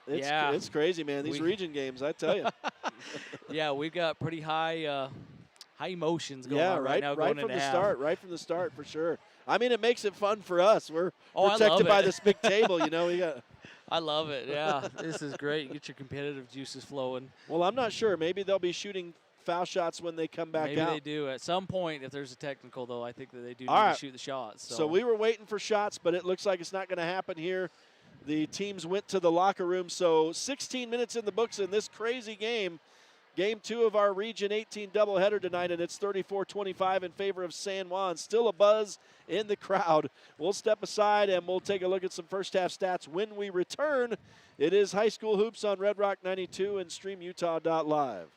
S1: It's crazy, man. These region games, I tell you.
S2: Yeah, we've got pretty high emotions going on right now.
S1: Right from the start, for sure. I mean, it makes it fun for us. We're protected by this big table, you know.
S2: I love it, yeah. This is great. Get your competitive juices flowing.
S1: Well, I'm not sure. Maybe they'll be shooting foul shots when they come back out.
S2: Maybe they do. At some point, if there's a technical, though, I think that they do need to shoot the shots.
S1: So we were waiting for shots, but it looks like it's not going to happen here. The teams went to the locker room. So 16 minutes in the books in this crazy game. Game 2 of our Region 18 doubleheader tonight, and it's 34-25 in favor of San Juan. Still a buzz in the crowd. We'll step aside, and we'll take a look at some first-half stats when we return. It is High School Hoops on Red Rock 92 and StreamUtah.Live.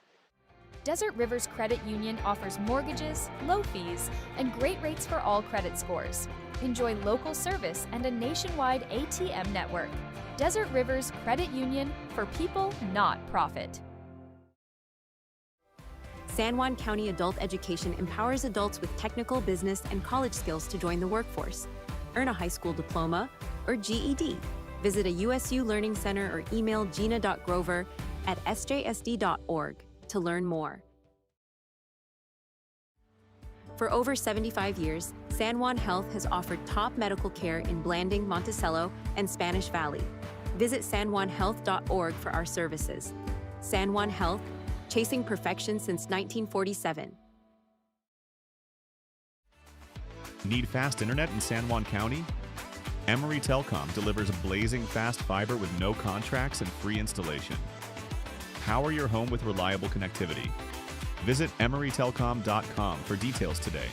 S9: Desert Rivers Credit Union offers mortgages, low fees, and great rates for all credit scores. Enjoy local service and a nationwide ATM network. Desert Rivers Credit Union, for people, not profit.
S10: San Juan County Adult Education empowers adults with technical, business, and college skills to join the workforce. Earn a high school diploma or GED. Visit a USU Learning Center or email gina.grover@sjsd.org to learn more. For over 75 years, San Juan Health has offered top medical care in Blanding, Monticello, and Spanish Valley. Visit sanjuanhealth.org for our services. San Juan Health, chasing perfection since 1947.
S5: Need fast internet in San Juan County? Emory Telcom delivers blazing fast fiber with no contracts and free installation. Power your home with reliable connectivity. Visit emorytelcom.com for details today.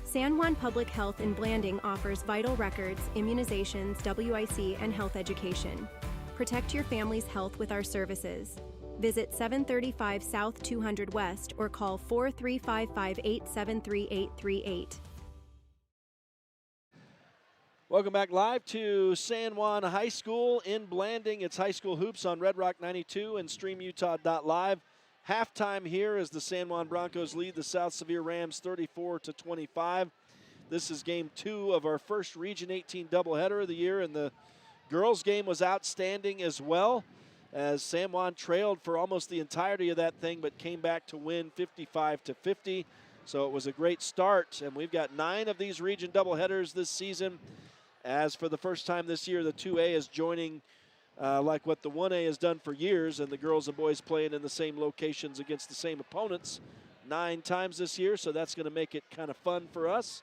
S11: San Juan Public Health in Blanding offers vital records, immunizations, WIC, and health education. Protect your family's health with our services. Visit 735 South 200 West or call 43558733838.
S1: Welcome back live to San Juan High School in Blanding. It's High School Hoops on Red Rock 92 and StreamUtah.Live. Halftime here as the San Juan Broncos lead the South Sevier Rams 34-25. This is game 2 of our first Region 18 doubleheader of the year, and the girls' game was outstanding as well, as San Juan trailed for almost the entirety of that thing, but came back to win 55-50. So it was a great start, and we've got 9 of these region doubleheaders this season. As for the first time this year, the 2A is joining like what the 1A has done for years, and the girls and boys playing in the same locations against the same opponents 9 times this year, so that's going to make it kind of fun for us.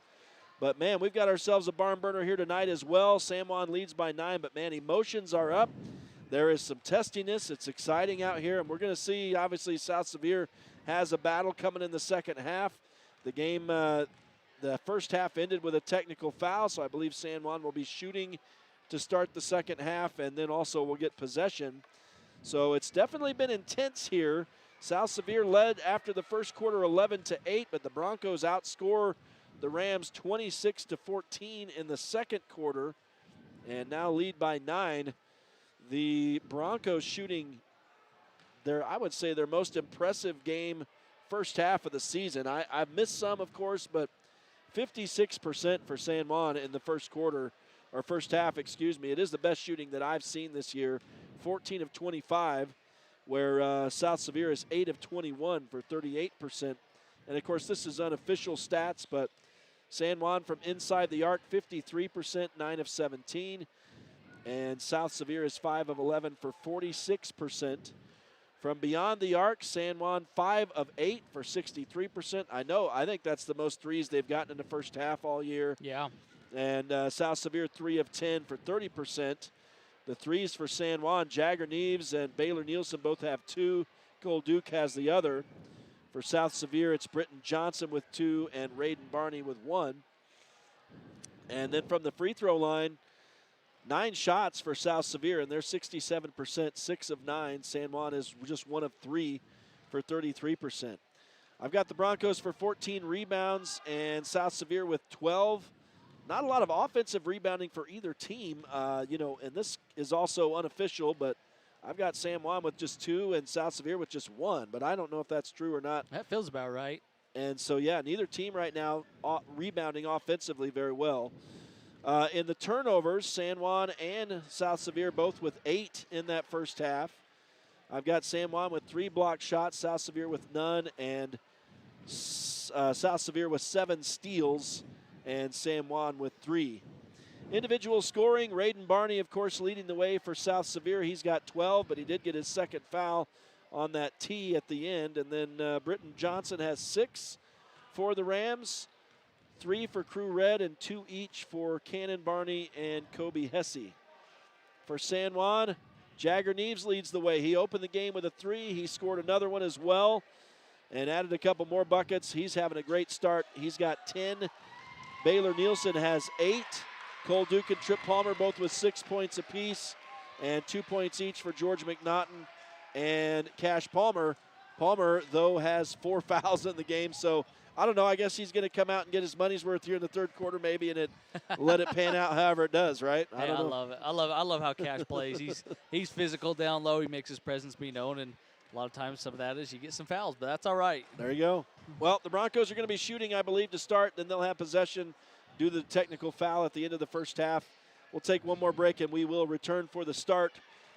S1: But, man, we've got ourselves a barn burner here tonight as well. San Juan leads by 9, but, man, emotions are up. There is some testiness. It's exciting out here, and we're going to see, obviously, South Sevier has a battle coming in the second half. The game, the first half ended with a technical foul, so I believe San Juan will be shooting to start the second half, and then also will get possession. So it's definitely been intense here. South Sevier led after the first quarter 11-8, but the Broncos outscore the Rams 26-14 in the second quarter, and now lead by 9. The Broncos shooting I would say their most impressive game first half of the season. I've missed some, of course, but 56% for San Juan in the first quarter, or first half, excuse me. It is the best shooting that I've seen this year, 14 of 25, where South Sevier is 8 of 21 for 38%. And, of course, this is unofficial stats, but San Juan from inside the arc, 53%, 9 of 17. And South Sevier is 5 of 11 for 46%. From beyond the arc, San Juan 5 of 8 for 63%. I think that's the most threes they've gotten in the first half all year.
S2: Yeah.
S1: And South Sevier 3 of 10 for 30%. The threes for San Juan, Jagger Neves and Baylor Nielsen both have 2. Cole Duke has the other. For South Sevier, it's Britton Johnson with 2 and Raiden Barney with 1. And then from the free throw line, 9 shots for South Sevier, and they're 67%, 6 of 9. San Juan is just 1 of 3 for 33%. I've got the Broncos for 14 rebounds and South Sevier with 12. Not a lot of offensive rebounding for either team, and this is also unofficial, but I've got San Juan with just 2 and South Sevier with just 1, but I don't know if that's true or not.
S2: That feels about right.
S1: And so, yeah, neither team right now rebounding offensively very well. In the turnovers, San Juan and South Sevier both with 8 in that first half. I've got San Juan with 3 blocked shots, South Sevier with none, and South Sevier with 7 steals, and San Juan with 3. Individual scoring, Raiden Barney, of course, leading the way for South Sevier. He's got 12, but he did get his second foul on that tee at the end. And then Britton Johnson has 6 for the Rams, 3 for Crew Red, and 2 each for Cannon Barney and Kobe Hesse. For San Juan, Jagger Neves leads the way. He opened the game with a 3. He scored another one as well and added a couple more buckets. He's having a great start. He's got 10. Baylor Nielsen has 8. Cole Duke and Trip Palmer both with 6 points apiece, and 2 points each for George McNaughton and Cash Palmer. Palmer, though, has 4 fouls in the game, so I don't know. I guess he's going to come out and get his money's worth here in the third quarter maybe, and let it pan out however it does, right?
S2: I love it. I love how Cash plays. He's physical down low. He makes his presence be known, and a lot of times some of that is you get some fouls, but that's all right.
S1: There you go. Well, the Broncos are going to be shooting, I believe, to start. Then they'll have possession due to the technical foul at the end of the first half. We'll take one more break, and we will return for the start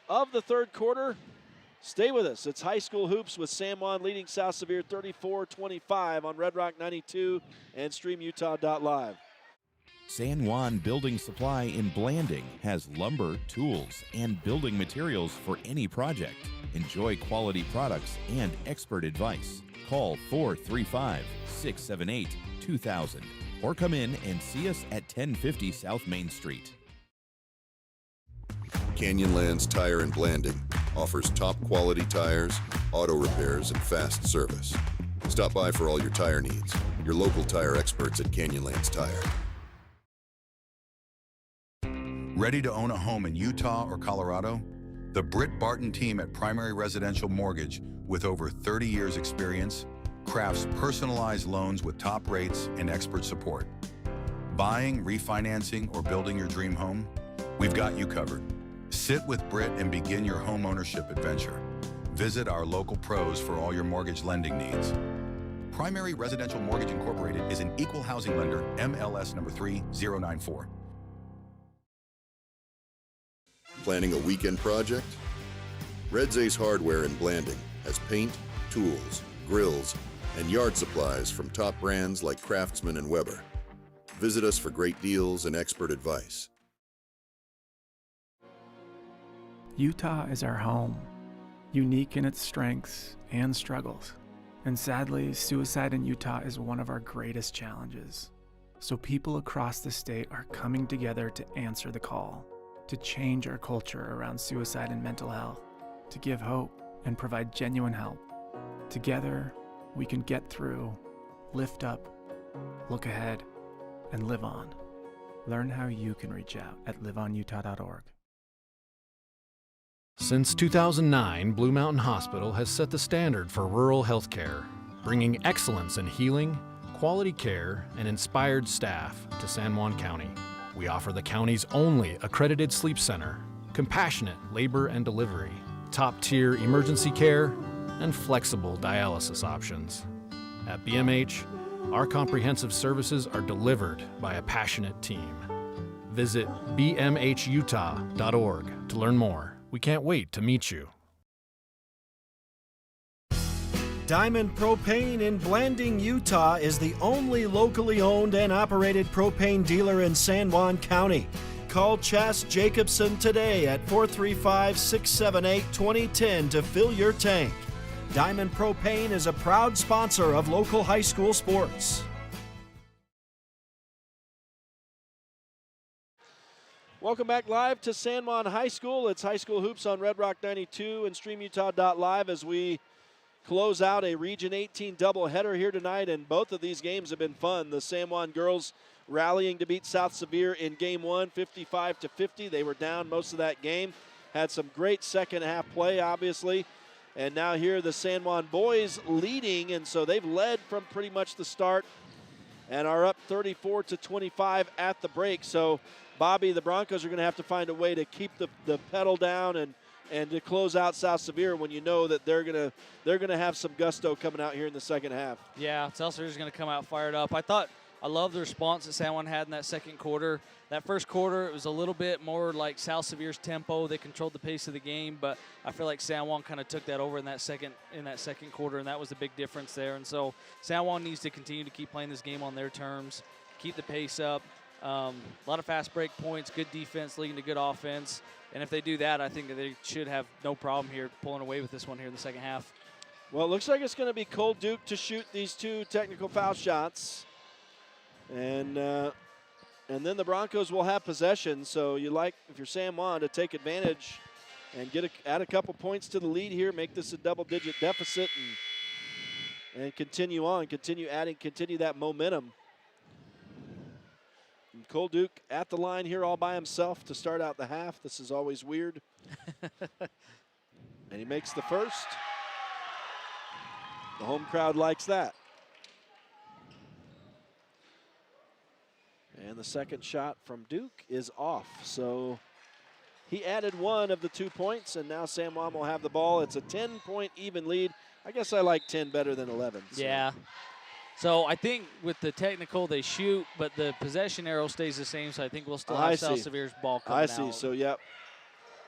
S1: of the third quarter. Stay with us. It's High School Hoops with San Juan leading South Sevier 34-25 on Red Rock 92 and StreamUtah.Live.
S12: San Juan Building Supply in Blanding has lumber, tools, and building materials for any project. Enjoy quality products and expert advice. Call 435-678-2000 or come in and see us at 1050 South Main Street.
S4: Canyonlands Tire and Blanding offers top quality tires, auto repairs, and fast service. Stop by for all your tire needs. Your local tire experts at Canyonlands Tire.
S13: Ready to own a home in Utah or Colorado? The Britt Barton team at Primary Residential Mortgage, with over 30 years experience, crafts personalized loans with top rates and expert support. Buying, refinancing, or building your dream home? We've got you covered. Sit with Britt and begin your home ownership adventure. Visit our local pros for all your mortgage lending needs. Primary Residential Mortgage Incorporated is an equal housing lender, MLS number 3094.
S4: Planning a weekend project? Red's Ace Hardware in Blanding has paint, tools, grills, and yard supplies from top brands like Craftsman and Weber. Visit us for great deals and expert advice.
S14: Utah is our home, unique in its strengths and struggles. And sadly, suicide in Utah is one of our greatest challenges. So people across the state are coming together to answer the call, to change our culture around suicide and mental health, to give hope and provide genuine help. Together, we can get through, lift up, look ahead, and live on. Learn how you can reach out at liveonutah.org.
S15: Since 2009, Blue Mountain Hospital has set the standard for rural healthcare, bringing excellence in healing, quality care, and inspired staff to San Juan County. We offer the county's only accredited sleep center, compassionate labor and delivery, top-tier emergency care, and flexible dialysis options. At BMH, our comprehensive services are delivered by a passionate team. Visit bmhutah.org to learn more. We can't wait to meet you.
S1: Diamond Propane in Blanding, Utah is the only locally owned and operated propane dealer in San Juan County. Call Chas Jacobson today at 435-678-2010 to fill your tank. Diamond Propane is a proud sponsor of local high school sports. Welcome back live to San Juan High School. It's High School Hoops on Red Rock 92 and StreamUtah.Live as we close out a Region 18 doubleheader here tonight, and both of these games have been fun. The San Juan girls rallying to beat South Sevier in game one, 55-50. They were down most of that game. Had some great second half play, obviously. And now here the San Juan boys leading, and so they've led from pretty much the start and are up 34-25 at the break. So Bobby, the Broncos are going to have to find a way to keep the pedal down and to close out South Sevier when you know that they're gonna have some gusto coming out here in the second half.
S2: Yeah, South Sevier's going to come out fired up. I love the response that San Juan had in that second quarter. That first quarter, it was a little bit more like South Sevier's tempo. They controlled the pace of the game, but I feel like San Juan kind of took that over in that second quarter, and that was the big difference there. And so San Juan needs to continue to keep playing this game on their terms, keep the pace up. A lot of fast break points, good defense leading to good offense. And if they do that, I think that they should have no problem here pulling away with this one here in the second half.
S1: Well, it looks like it's going to be Cole Duke to shoot these two technical foul shots. And then the Broncos will have possession. So you like, if you're San Juan, to take advantage and add a couple points to the lead here, make this a double-digit deficit, and continue on, continue that momentum. And Cole Duke at the line here all by himself to start out the half. This is always weird. And he makes the first. The home crowd likes that. And the second shot from Duke is off. So he added one of the 2 points, and now San Juan will have the ball. It's a 10-point even lead. I guess I like 10 better than 11. So.
S2: Yeah. So I think with the technical, they shoot, but the possession arrow stays the same, so I think we'll still have South Sevier's ball coming out.
S1: I see. So, yep.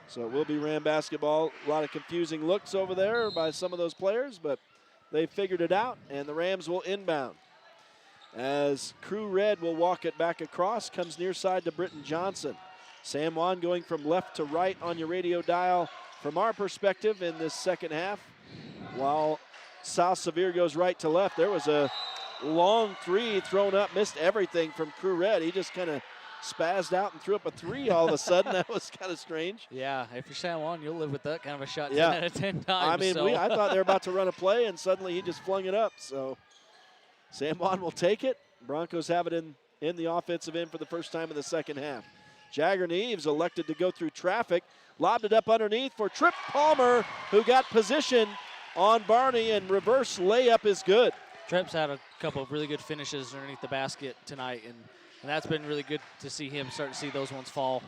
S1: So it will be Ram basketball. A lot of confusing looks over there by some of those players, but they figured it out, and the Rams will inbound. As Crew Red will walk it back across, comes near side to Britton Johnson. San Juan going from left to right on your radio dial from our perspective in this second half, while South Sevier goes right to left. There was a long three thrown up, missed everything from Crew Red. He just kind of spazzed out and threw up a three all of a sudden. That was kind of strange.
S2: Yeah, if you're San Juan, you'll live with that kind of a shot 10
S1: yeah.
S2: out of 10 times.
S1: I mean, I thought they were about to run a play, and suddenly he just flung it up. So San Juan will take it. Broncos have it in the offensive end for the first time in the second half. Jagger Neves elected to go through traffic, lobbed it up underneath for Tripp Palmer, who got position on Barney, and reverse layup is good.
S2: Tripp's had a couple of really good finishes underneath the basket tonight, and that's been really good to see him start to see those ones fall.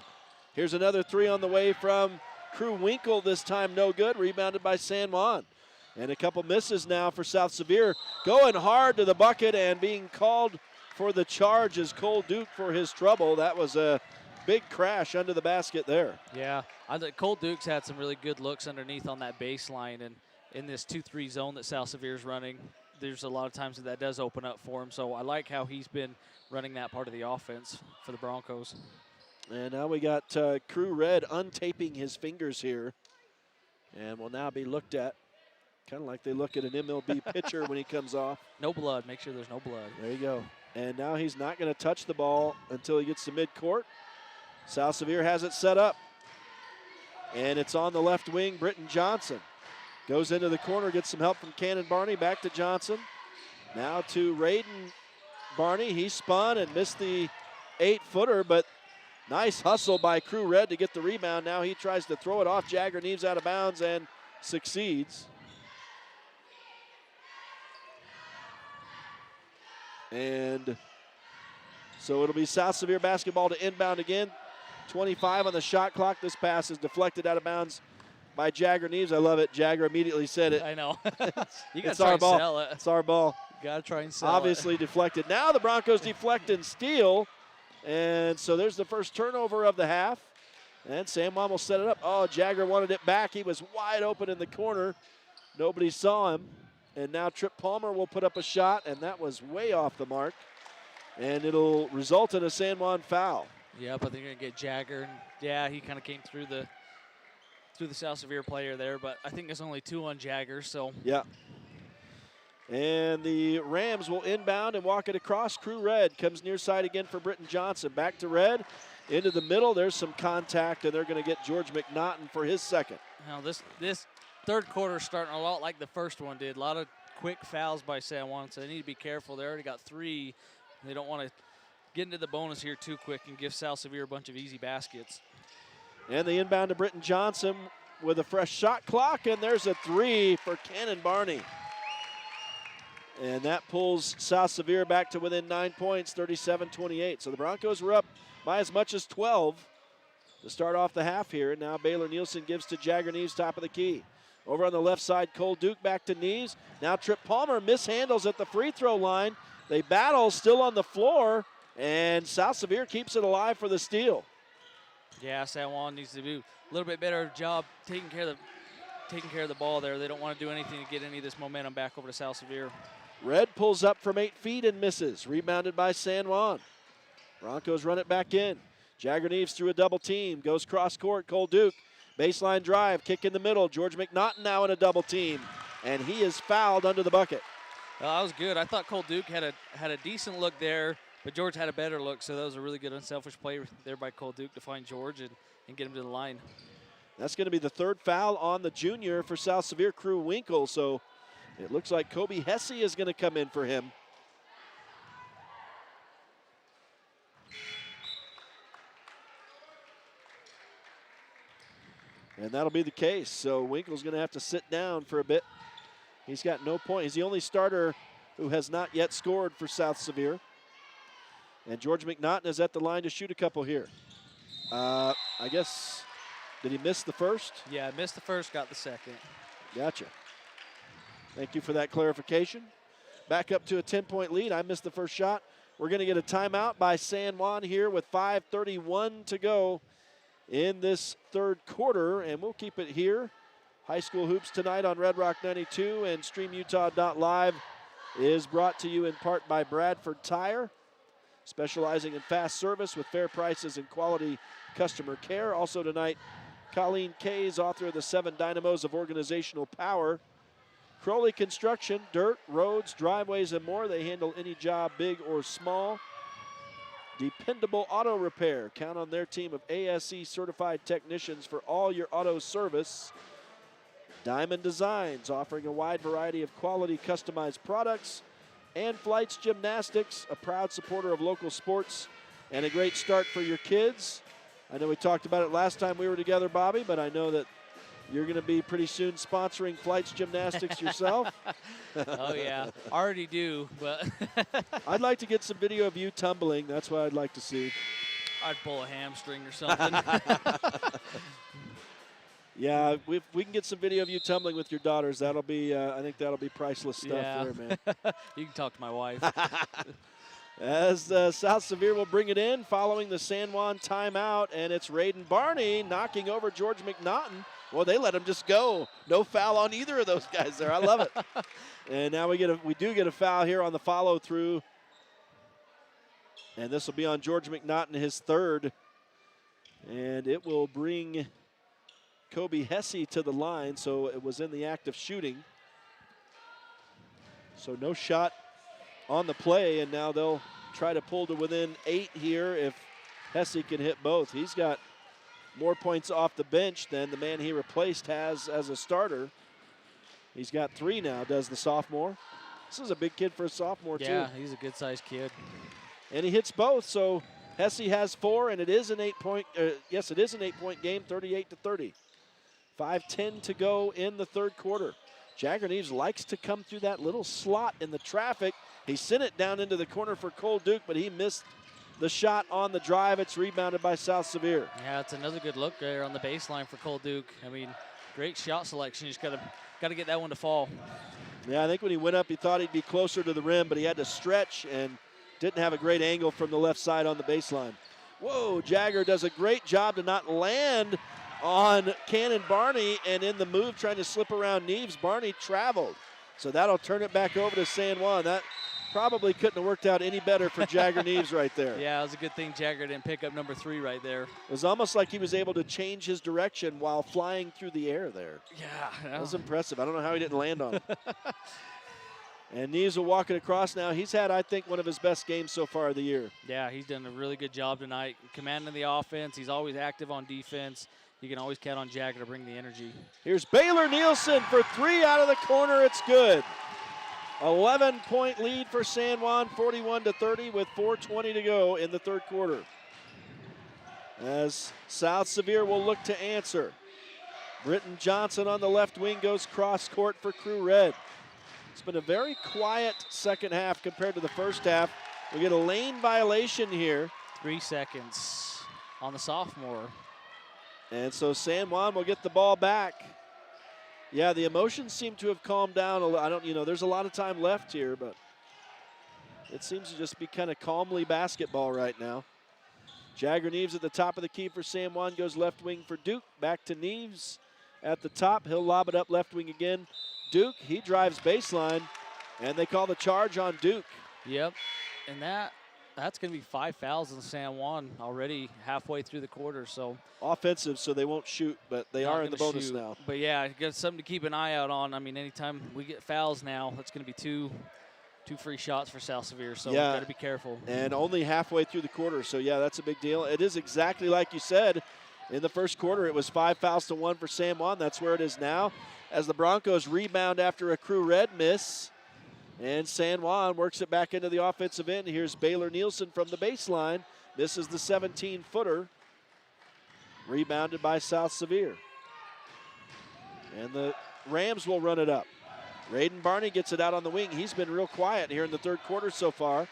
S1: Here's another three on the way from Crew Winkle, this time no good, rebounded by San Juan. And a couple misses now for South Sevier. Going hard to the bucket and being called for the charge is Cole Duke for his trouble. That was a big crash under the basket there.
S2: Yeah, Cole Duke's had some really good looks underneath on that baseline, and in this 2-3 zone that South Sevier's running, there's a lot of times that does open up for him. So I like how he's been running that part of the offense for the Broncos.
S1: And now we got Crew Red untaping his fingers here and will now be looked at kind of like they look at an MLB pitcher when he comes off.
S2: No blood. Make sure there's no blood.
S1: There you go. And now he's not going to touch the ball until he gets to midcourt. South Sevier has it set up. And it's on the left wing, Britton Johnson. Goes into the corner, gets some help from Cannon Barney. Back to Johnson. Now to Raiden Barney. He spun and missed the 8-footer, but nice hustle by Crew Red to get the rebound. Now he tries to throw it off Jagger Neves out of bounds and succeeds. And so it'll be South Sevier basketball to inbound again. 25 on the shot clock. This pass is deflected out of bounds by Jagger Neves. I love it. Jagger immediately said it.
S2: I know. You got
S1: It's
S2: to try
S1: our
S2: and
S1: ball.
S2: sell it.
S1: It's our ball.
S2: Got to try and sell
S1: Obviously deflected. Now the Broncos deflect and steal. And so there's the first turnover of the half. And San Juan will set it up. Oh, Jagger wanted it back. He was wide open in the corner. Nobody saw him. And now Trip Palmer will put up a shot, and that was way off the mark. And it'll result in a San Juan foul.
S2: Yep, I think they're going to get Jagger. And yeah, he kind of came through the South Sevier player there, but I think there's only 2 on Jagger, so.
S1: Yeah. And the Rams will inbound and walk it across. Crew Red comes near side again for Britton Johnson. Back to Red, into the middle. There's some contact, and they're going to get George McNaughton for his second.
S2: Now this third quarter starting a lot like the first one did. A lot of quick fouls by San Juan, so they need to be careful. They already got 3. They don't want to get into the bonus here too quick and give South Sevier a bunch of easy baskets.
S1: And the inbound to Britton Johnson with a fresh shot clock, and there's a 3 for Cannon Barney. And that pulls South Sevier back to within 9 points, 37-28. So the Broncos were up by as much as 12 to start off the half here. And now Baylor Nielsen gives to Jagger Neves, top of the key. Over on the left side, Cole Duke back to Neves. Now Trip Palmer mishandles at the free throw line. They battle still on the floor, and South Sevier keeps it alive for the steal.
S2: Yeah, San Juan needs to do a little bit better job taking care of the ball there. They don't want to do anything to get any of this momentum back over to South Sevier.
S1: Red pulls up from 8 feet and misses. Rebounded by San Juan. Broncos run it back in. Jagger Neves through a double team. Goes cross court. Cole Duke. Baseline drive. Kick in the middle. George McNaughton now in a double team. And he is fouled under the bucket.
S2: Well, that was good. I thought Cole Duke had a decent look there, but George had a better look. So that was a really good unselfish play there by Cole Duke to find George and get him to the line.
S1: That's going to be the 3rd foul on the junior for South Sevier, Crew Winkle. So it looks like Kobe Hesse is going to come in for him. And that'll be the case. So Winkle's going to have to sit down for a bit. He's got no point. He's the only starter who has not yet scored for South Sevier. And George McNaughton is at the line to shoot a couple here. I guess, did he miss the first?
S2: Yeah, missed the first, got the second.
S1: Gotcha. Thank you for that clarification. Back up to a 10-point lead. I missed the first shot. We're going to get a timeout by San Juan here with 5:31 to go in this third quarter, and we'll keep it here. High school hoops tonight on Red Rock 92, and StreamUtah.Live is brought to you in part by Bradford Tire, specializing in fast service with fair prices and quality customer care. Also tonight, Colleen Kays, author of the 7 Dynamos of Organizational Power. Crowley Construction, dirt, roads, driveways, and more. They handle any job, big or small. Dependable Auto Repair. Count on their team of ASE certified technicians for all your auto service. Diamond Designs, offering a wide variety of quality customized products. And Flights Gymnastics, a proud supporter of local sports and a great start for your kids. I know we talked about it last time we were together, Bobby, but I know that you're going to be pretty soon sponsoring Flights Gymnastics yourself.
S2: Oh, yeah. Already do, but.
S1: I'd like to get some video of you tumbling. That's what I'd like to see.
S2: I'd pull a hamstring or something.
S1: Yeah, if we can get some video of you tumbling with your daughters, that'll be, I think that'll be priceless stuff there, man.
S2: You can talk to my wife.
S1: As South Sevier will bring it in following the San Juan timeout, and it's Raiden Barney knocking over George McNaughton. Well, they let him just go. No foul on either of those guys there. I love it. And now we do get a foul here on the follow through. And this will be on George McNaughton, his 3rd. And it will bring Kobe Hesse to the line, so it was in the act of shooting. So no shot on the play, and now they'll try to pull to within 8 here if Hesse can hit both. He's got more points off the bench than the man he replaced has as a starter. He's got 3 now, does the sophomore. This is a big kid for a sophomore, too.
S2: Yeah, he's a good-sized kid.
S1: And he hits both, so Hesse has 4, and it is an 8-point, yes, it is an 8-point game, 38-30. 5:10 to go in the third quarter. Jagger Neves likes to come through that little slot in the traffic. He sent it down into the corner for Cole Duke, but he missed the shot on the drive. It's rebounded by South Sevier.
S2: Yeah, it's another good look there on the baseline for Cole Duke. I mean, great shot selection. You just got to get that one to fall.
S1: Yeah, I think when he went up, he thought he'd be closer to the rim, but he had to stretch and didn't have a great angle from the left side on the baseline. Whoa, Jagger does a great job to not land on Cannon Barney, and in the move trying to slip around Neves, Barney traveled. So that'll turn it back over to San Juan. That probably couldn't have worked out any better for Jagger Neves right there.
S2: Yeah, it was a good thing Jagger didn't pick up number 3 right there.
S1: It was almost like he was able to change his direction while flying through the air there.
S2: Yeah.
S1: That was impressive. I don't know how he didn't land on it. And Neves will walk it across now. He's had, I think, one of his best games so far of the year.
S2: Yeah, he's done a really good job tonight, commanding the offense. He's always active on defense. You can always count on Jagger to bring the energy.
S1: Here's Baylor Nielsen for 3 out of the corner. It's good. 11-point lead for San Juan, 41-30 with 4:20 to go in the third quarter. As South Sevier will look to answer. Britton Johnson on the left wing goes cross court for Crew Red. It's been a very quiet second half compared to the first half. We get a lane violation here.
S2: 3 seconds on the sophomore.
S1: And so San Juan will get the ball back. Yeah, the emotions seem to have calmed down a little. There's a lot of time left here, but it seems to just be kind of calmly basketball right now. Jagger Neves at the top of the key for San Juan, goes left wing for Duke. Back to Neves at the top. He'll lob it up left wing again. Duke, he drives baseline, and they call the charge on Duke.
S2: Yep, and that's going to be 5 fouls in San Juan already halfway through the quarter. So
S1: offensive, so they won't shoot, but they are in the bonus now.
S2: But yeah, got something to keep an eye out on. I mean, anytime we get fouls now, it's going to be two free shots for South Sevier. So
S1: yeah,
S2: we've got to be careful.
S1: And only halfway through the quarter, so yeah, that's a big deal. It is exactly like you said. In the first quarter, it was 5 fouls to 1 for San Juan. That's where it is now, as the Broncos rebound after a Crew Red miss. And San Juan works it back into the offensive end. Here's Baylor Nielsen from the baseline. Misses the 17-footer. Rebounded by South Sevier. And the Rams will run it up. Raiden Barney gets it out on the wing. He's been real quiet here in the third quarter so far.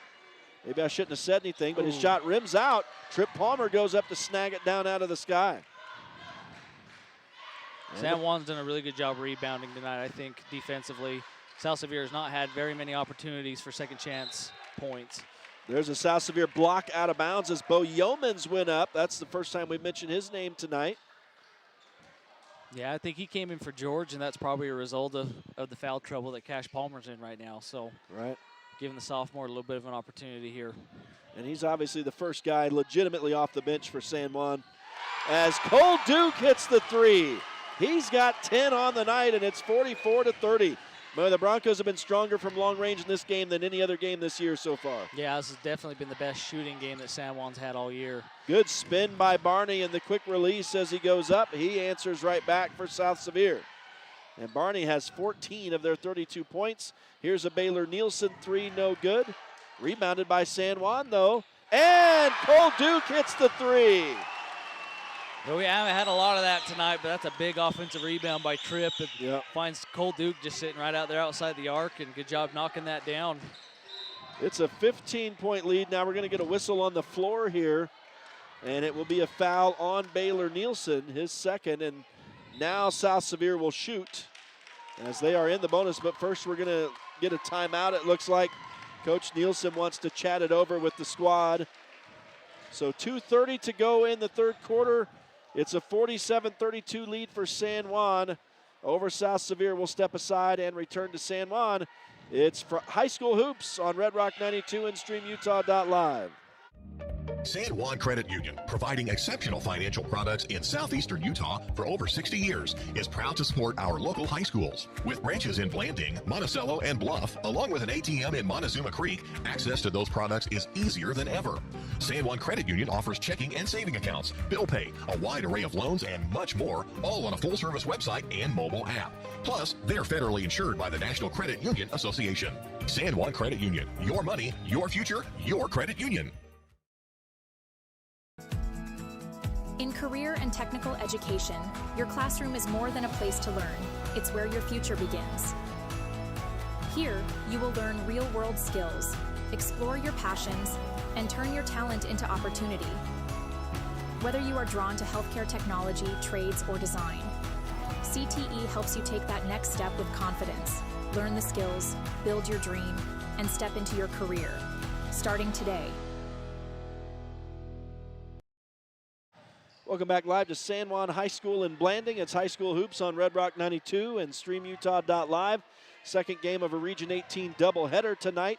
S1: Maybe I shouldn't have said anything, but his shot rims out. Trip Palmer goes up to snag it down out of the sky.
S2: San Juan's done a really good job rebounding tonight, I think, defensively. South Sevier has not had very many opportunities for second chance points.
S1: There's a South Sevier block out of bounds as Bo Yeomans went up. That's the first time we've mentioned his name tonight.
S2: Yeah, I think he came in for George, and that's probably a result of the foul trouble that Cash Palmer's in right now. So
S1: right,
S2: giving the sophomore a little bit of an opportunity here.
S1: And he's obviously the first guy legitimately off the bench for San Juan. As Cole Duke hits the 3. He's got 10 on the night, and it's 44-30. But the Broncos have been stronger from long range in this game than any other game this year so far.
S2: Yeah, this has definitely been the best shooting game that San Juan's had all year.
S1: Good spin by Barney and the quick release as he goes up. He answers right back for South Sevier. And Barney has 14 of their 32 points. Here's a Baylor Nielsen 3, no good. Rebounded by San Juan, though. And Cole Duke hits the 3.
S2: Well, we haven't had a lot of that tonight, but that's a big offensive rebound by Tripp. It finds Cole Duke just sitting right out there outside the arc, and good job knocking that down.
S1: It's a 15-point lead. Now we're going to get a whistle on the floor here, and it will be a foul on Baylor Nielsen, his second, and now South Sevier will shoot as they are in the bonus, but first we're going to get a timeout. It looks like Coach Nielsen wants to chat it over with the squad. So 2:30 to go in the third quarter. It's a 47-32 lead for San Juan. Over South Sevier will step aside and return to San Juan. It's for High School Hoops on Red Rock 92 and StreamUtah.Live.
S16: San Juan Credit Union, providing exceptional financial products in southeastern Utah for over 60 years, is proud to support our local high schools. With branches in Blanding, Monticello, and Bluff, along with an ATM in Montezuma Creek, access to those products is easier than ever. San Juan Credit Union offers checking and saving accounts, bill pay, a wide array of loans, and much more, all on a full-service website and mobile app. Plus, they're federally insured by the National Credit Union Association. San Juan Credit Union, your money, your future, your credit union.
S9: In career and technical education, your classroom is more than a place to learn. It's where your future begins. Here, you will learn real-world skills, explore your passions, and turn your talent into opportunity. Whether you are drawn to healthcare technology, trades, or design, CTE helps you take that next step with confidence, learn the skills, build your dream, and step into your career, starting today.
S1: Welcome back live to San Juan High School in Blanding. It's High School Hoops on Red Rock 92 and StreamUtah.Live. Second game of a Region 18 doubleheader tonight,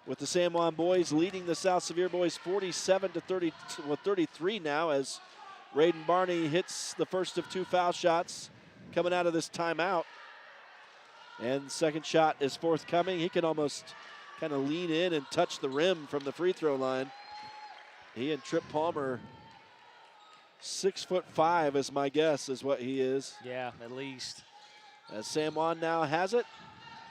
S1: with the San Juan boys leading the South Sevier boys 47-33 now, as Raiden Barney hits the first of two foul shots coming out of this timeout. And the second shot is forthcoming. He can almost kind of lean in and touch the rim from the free throw line. He and Trip Palmer, 6'5" is my guess, is what he is.
S2: Yeah, at least.
S1: As San Juan now has it.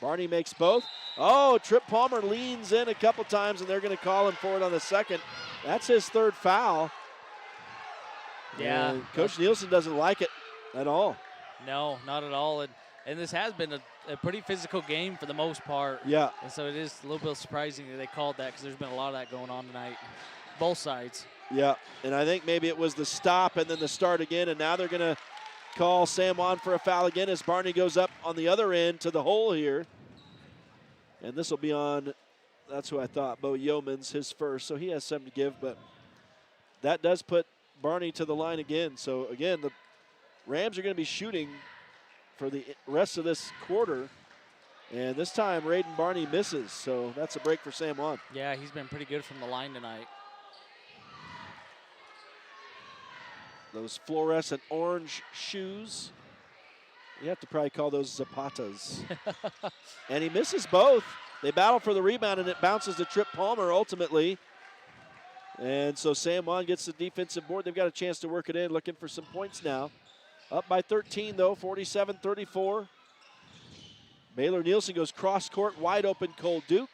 S1: Barney makes both. Oh, Trip Palmer leans in a couple times, and they're going to call him for it on the second. That's his third foul.
S2: Yeah.
S1: And Coach Nielsen doesn't like it at all.
S2: No, not at all. And this has been a pretty physical game for the most part.
S1: Yeah.
S2: And so it is a little bit surprising that they called that, because there's been a lot of that going on tonight, both sides.
S1: Yeah, and I think maybe it was the stop and then the start again, and now they're going to call San Juan for a foul again as Barney goes up on the other end to the hole here. And this will be on, that's who I thought, Bo Yeomans, his first, so he has something to give, but that does put Barney to the line again. So again, the Rams are going to be shooting for the rest of this quarter, and this time Raiden Barney misses, so that's a break for San Juan.
S2: Yeah, he's been pretty good from the line tonight.
S1: Those fluorescent orange shoes, you have to probably call those Zapatas. And he misses both. They battle for the rebound, and it bounces to Trip Palmer ultimately. And so San Juan gets the defensive board. They've got a chance to work it in, looking for some points now. Up by 13, though, 47-34. Baylor Nielsen goes cross court, wide open Cole Duke,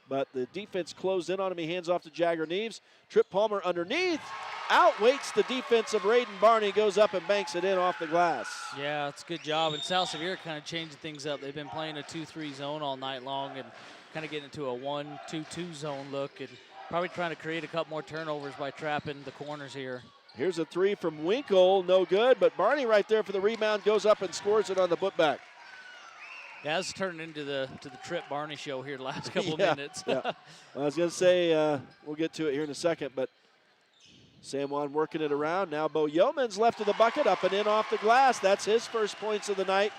S1: but the defense closed in on him. He hands off to Jagger Neves. Trip Palmer underneath, outweights the defense of Raiden Barney, goes up and banks it in off the glass.
S2: Yeah, it's a good job. And South Sevier kind of changing things up. They've been playing a 2-3 zone all night long and kind of getting into a 1-2-2 zone look, and probably trying to create a couple more turnovers by trapping the corners here.
S1: Here's a three from Winkle, no good, but Barney right there for the rebound, goes up and scores it on the putback.
S2: Yeah, it's turned into the Trip Barney show here the last couple of minutes.
S1: Yeah. Well, I was going to say, we'll get to it here in a second, but San Juan working it around. Now Bo Yeomans left of the bucket, up and in off the glass. That's his first points of the night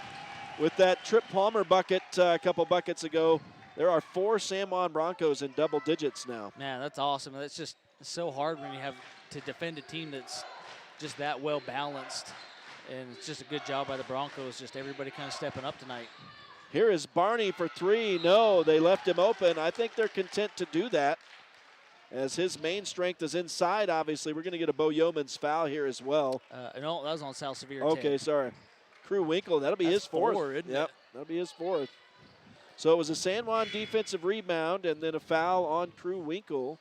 S1: with that Trip Palmer bucket a couple buckets ago. There are 4 San Juan Broncos in double digits now.
S2: Man, that's awesome. That's just so hard when you have to defend a team that's just that well balanced. And it's just a good job by the Broncos, just everybody kind of stepping up tonight.
S1: Here is Barney for 3. No, they left him open. I think they're content to do that, as his main strength is inside, obviously. We're going to get a Bo Yeomans foul here as well.
S2: No, that was on South Sevier.
S1: Okay, sorry. Crew Winkle, that'll be his fourth.
S2: Isn't
S1: yep,
S2: it?
S1: That'll be his fourth. So it was a San Juan defensive rebound and then a foul on Crew Winkle.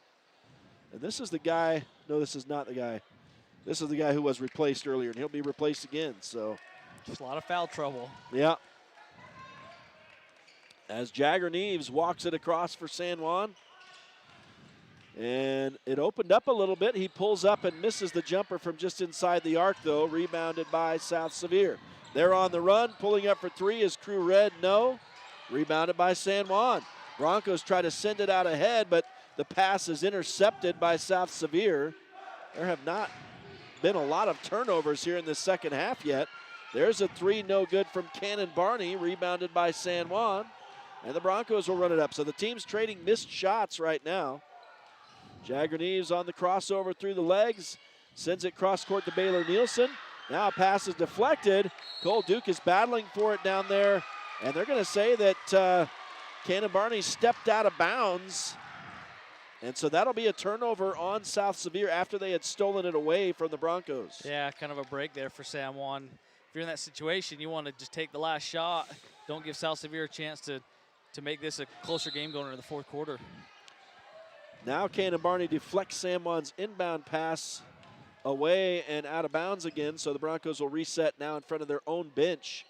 S1: And this is the guy, no, this is not the guy. This is the guy who was replaced earlier, and he'll be replaced again, so.
S2: Just a lot of foul trouble.
S1: Yeah. As Jagger Neves walks it across for San Juan. And it opened up a little bit. He pulls up and misses the jumper from just inside the arc, though, rebounded by South Sevier. They're on the run. Pulling up for 3 is Crew Red. No. Rebounded by San Juan. Broncos try to send it out ahead, but the pass is intercepted by South Sevier. There have not been a lot of turnovers here in the second half yet. There's a 3, no good from Cannon Barney, rebounded by San Juan. And the Broncos will run it up. So the team's trading missed shots right now. Jagger Neves on the crossover through the legs. Sends it cross court to Baylor Nielsen. Now pass is deflected. Cole Duke is battling for it down there. And they're going to say that Cannon Barney stepped out of bounds. And so that'll be a turnover on South Sevier after they had stolen it away from the Broncos.
S2: Yeah, kind of a break there for San Juan. If you're in that situation, you want to just take the last shot. Don't give South Sevier a chance to make this a closer game going into the fourth quarter.
S1: Now Cannon Barney deflects San Juan's inbound pass away and out of bounds again, so the Broncos will reset now in front of their own bench.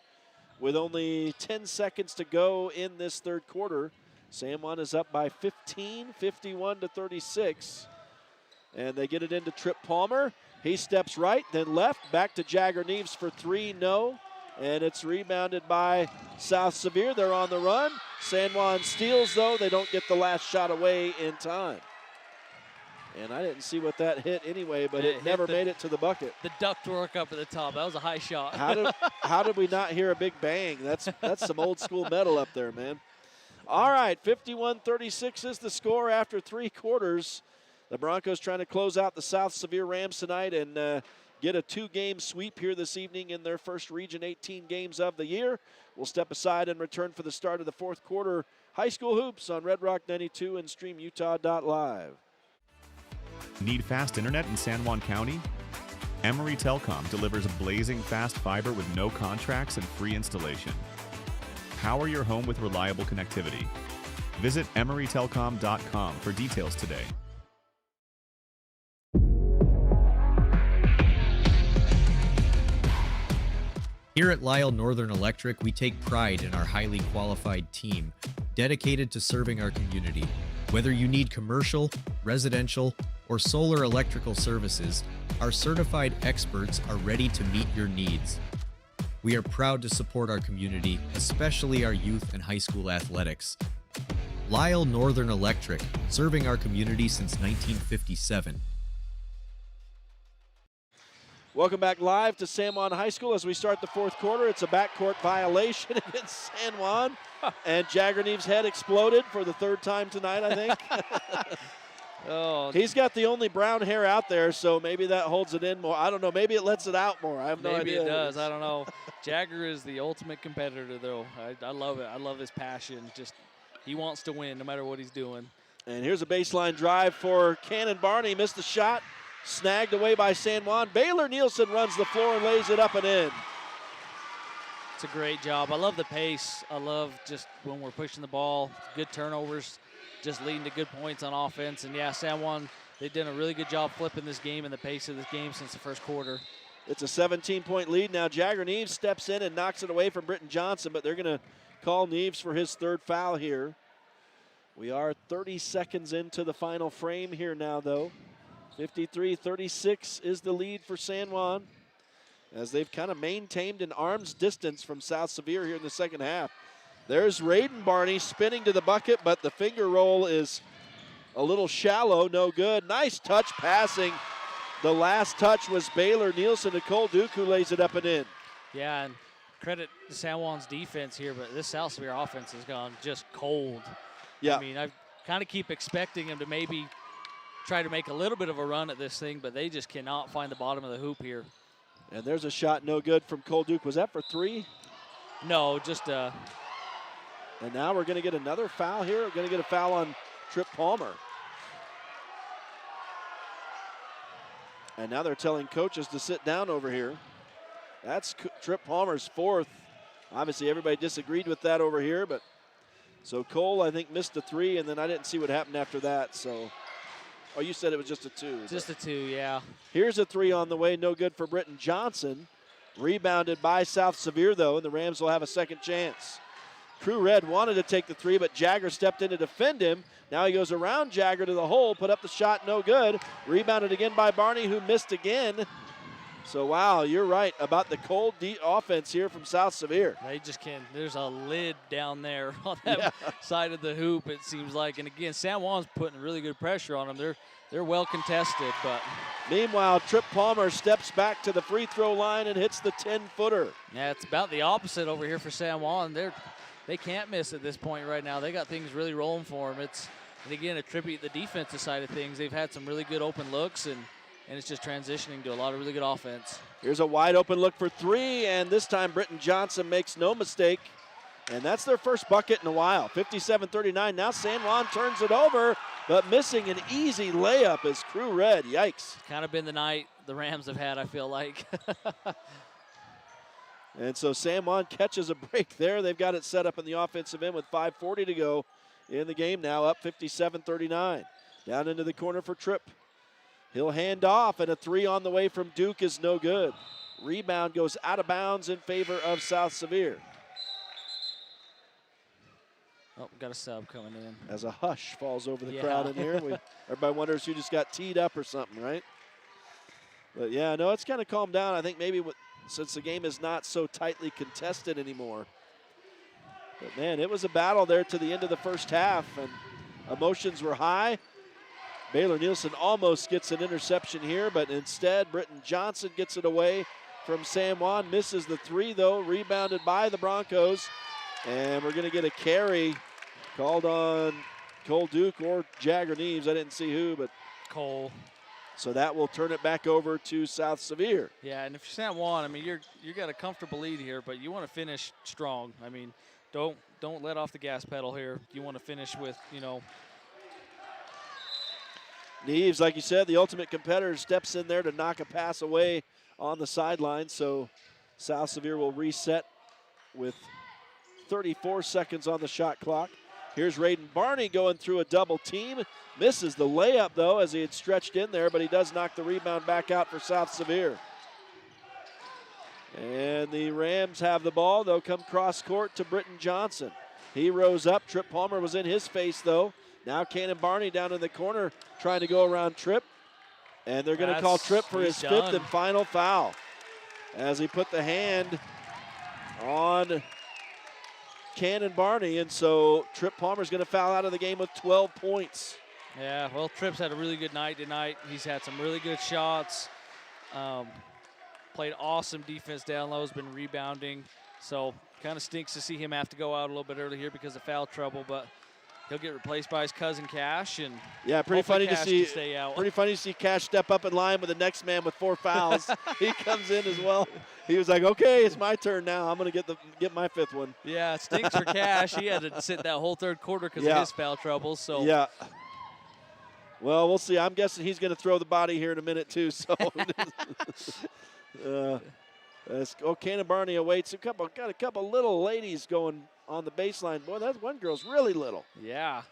S1: With only 10 seconds to go in this third quarter, San Juan is up by 15, 51-36. And they get it into Trip Palmer. He steps right, then left, back to Jagger Neves for three, no. And it's rebounded by South Sevier. They're on the run. San Juan steals, though. They don't get the last shot away in time. And I didn't see what that hit anyway, but it never made it to the bucket.
S2: The ductwork up at the top. That was a high shot.
S1: How did we not hear a big bang? That's some old school metal up there, man. All right, 51-36 is the score after three quarters. The Broncos trying to close out the South Sevier Rams tonight and get a two-game sweep here this evening in their first Region 18 games of the year. We'll step aside and return for the start of the fourth quarter high school hoops on Red Rock 92 and StreamUtah.Live.
S5: Need fast internet in San Juan County? Emory Telcom delivers blazing fast fiber with no contracts and free installation. Power your home with reliable connectivity. Visit emorytelcom.com for details today.
S7: Here at Lisle Northern Electric, we take pride in our highly qualified team, dedicated to serving our community. Whether you need commercial, residential, or solar electrical services, our certified experts are ready to meet your needs. We are proud to support our community, especially our youth and high school athletics. Lisle Northern Electric, serving our community since 1957.
S1: Welcome back live to San Juan High School as we start the fourth quarter. It's a backcourt violation against San Juan, and Jagger Neves' head exploded for the third time tonight, I think.
S2: Oh,
S1: he's got the only brown hair out there, so maybe that holds it in more. I don't know. Maybe it lets it out more. I have no idea.
S2: Maybe it does. I don't know. Jagger is the ultimate competitor, though. I love it. I love his passion. Just he wants to win no matter what he's doing.
S1: And here's a baseline drive for Cannon Barney. Missed the shot. Snagged away by San Juan. Baylor Nielsen runs the floor and lays it up and in.
S2: It's a great job. I love the pace. I love just when we're pushing the ball, good turnovers, just leading to good points on offense. And, yeah, San Juan, they've done a really good job flipping this game and the pace of this game since the first quarter.
S1: It's a 17-point lead. Now Jagger Neves steps in and knocks it away from Britton Johnson, but they're going to call Neves for his third foul here. We are 30 seconds into the final frame here now, though. 53-36 is the lead for San Juan as they've kind of maintained an arm's distance from South Sevier here in the second half. There's Raiden Barney spinning to the bucket, but the finger roll is a little shallow, no good. Nice touch passing. The last touch was Baylor Nielsen to Cole Duke, who lays it up and in.
S2: Yeah, and credit to San Juan's defense here, but this South Sevier offense has gone just cold.
S1: Yeah.
S2: I mean, I kind of keep expecting them to maybe try to make a little bit of a run at this thing, but they just cannot find the bottom of the hoop here.
S1: And there's a shot no good from Cole Duke. Was that for three?
S2: No, just
S1: And now we're going to get another foul here. We're going to get a foul on Trip Palmer. And now they're telling coaches to sit down over here. That's Trip Palmer's fourth. Obviously, everybody disagreed with that over here, but so Cole, I think, missed a three, and then I didn't see what happened after that, so. Oh, you said it was just a two.
S2: Just a two, yeah.
S1: Here's a three on the way, no good for Britton Johnson. Rebounded by South Sevier, though, and the Rams will have a second chance. Crew Red wanted to take the three, but Jagger stepped in to defend him. Now he goes around Jagger to the hole, put up the shot, no good. Rebounded again by Barney, who missed again. So, wow, you're right about the cold offense here from South Sevier.
S2: They just can't. There's a lid down there on that side of the hoop, it seems like. And, again, San Juan's putting really good pressure on them. They're well contested, but.
S1: Meanwhile, Trip Palmer steps back to the free throw line and hits the 10-footer.
S2: Yeah, it's about the opposite over here for San Juan. They can't miss at this point right now. They got things really rolling for them. And again, attribute the defensive side of things. They've had some really good open looks, and it's just transitioning to a lot of really good offense.
S1: Here's a wide open look for three, and this time Britton Johnson makes no mistake. And that's their first bucket in a while. 57-39. Now San Juan turns it over, but missing an easy layup is Crew Red. Yikes.
S2: Kind of been the night the Rams have had, I feel like.
S1: And so San Juan catches a break there. They've got it set up in the offensive end with 5:40 to go in the game now, up 57-39. Down into the corner for Tripp. He'll hand off, and a three on the way from Duke is no good. Rebound goes out of bounds in favor of South Sevier.
S2: Oh, got a sub coming in.
S1: As a hush falls over the crowd in here. Everybody wonders who just got teed up or something, right? But yeah, no, it's kind of calmed down. I think maybe since the game is not so tightly contested anymore. But man, it was a battle there to the end of the first half, and emotions were high. Baylor Nielsen almost gets an interception here, but instead Britton Johnson gets it away from San Juan. Misses the three though, rebounded by the Broncos. And we're going to get a carry called on Cole Duke or Jagger Neves. I didn't see who, but
S2: Cole.
S1: So that will turn it back over to South Sevier.
S2: Yeah, and if you're San Juan, I mean, you got a comfortable lead here, but you want to finish strong. I mean, don't let off the gas pedal here. You want to finish with,
S1: Neves, like you said, the ultimate competitor, steps in there to knock a pass away on the sideline. So South Sevier will reset with 34 seconds on the shot clock. Here's Raiden Barney going through a double team. Misses the layup, though, as he had stretched in there, but he does knock the rebound back out for South Sevier. And the Rams have the ball. They'll come cross court to Britton Johnson. He rose up. Tripp Palmer was in his face, though. Now Cannon Barney down in the corner trying to go around Tripp. And they're going to call Tripp for his fifth and final foul as he put the hand on Cannon Barney, and so Tripp Palmer's going to foul out of the game with 12 points.
S2: Yeah, well, Tripp's had a really good night tonight. He's had some really good shots. Played awesome defense down low, has been rebounding. So kind of stinks to see him have to go out a little bit early here because of foul trouble, but he'll get replaced by his cousin Cash, and
S1: yeah, pretty funny to see.
S2: Stay out.
S1: Pretty funny to see Cash step up in line with the next man with 4 fouls. He comes in as well. He was like, "Okay, it's my turn now. I'm going to get my 5th one."
S2: Yeah, it stinks for Cash. He had to sit that whole third quarter because of his foul trouble. So
S1: yeah. Well, we'll see. I'm guessing he's going to throw the body here in a minute too. So. Cannon Barney awaits got a couple little ladies going on the baseline. Boy, that one girl's really little.
S2: Yeah.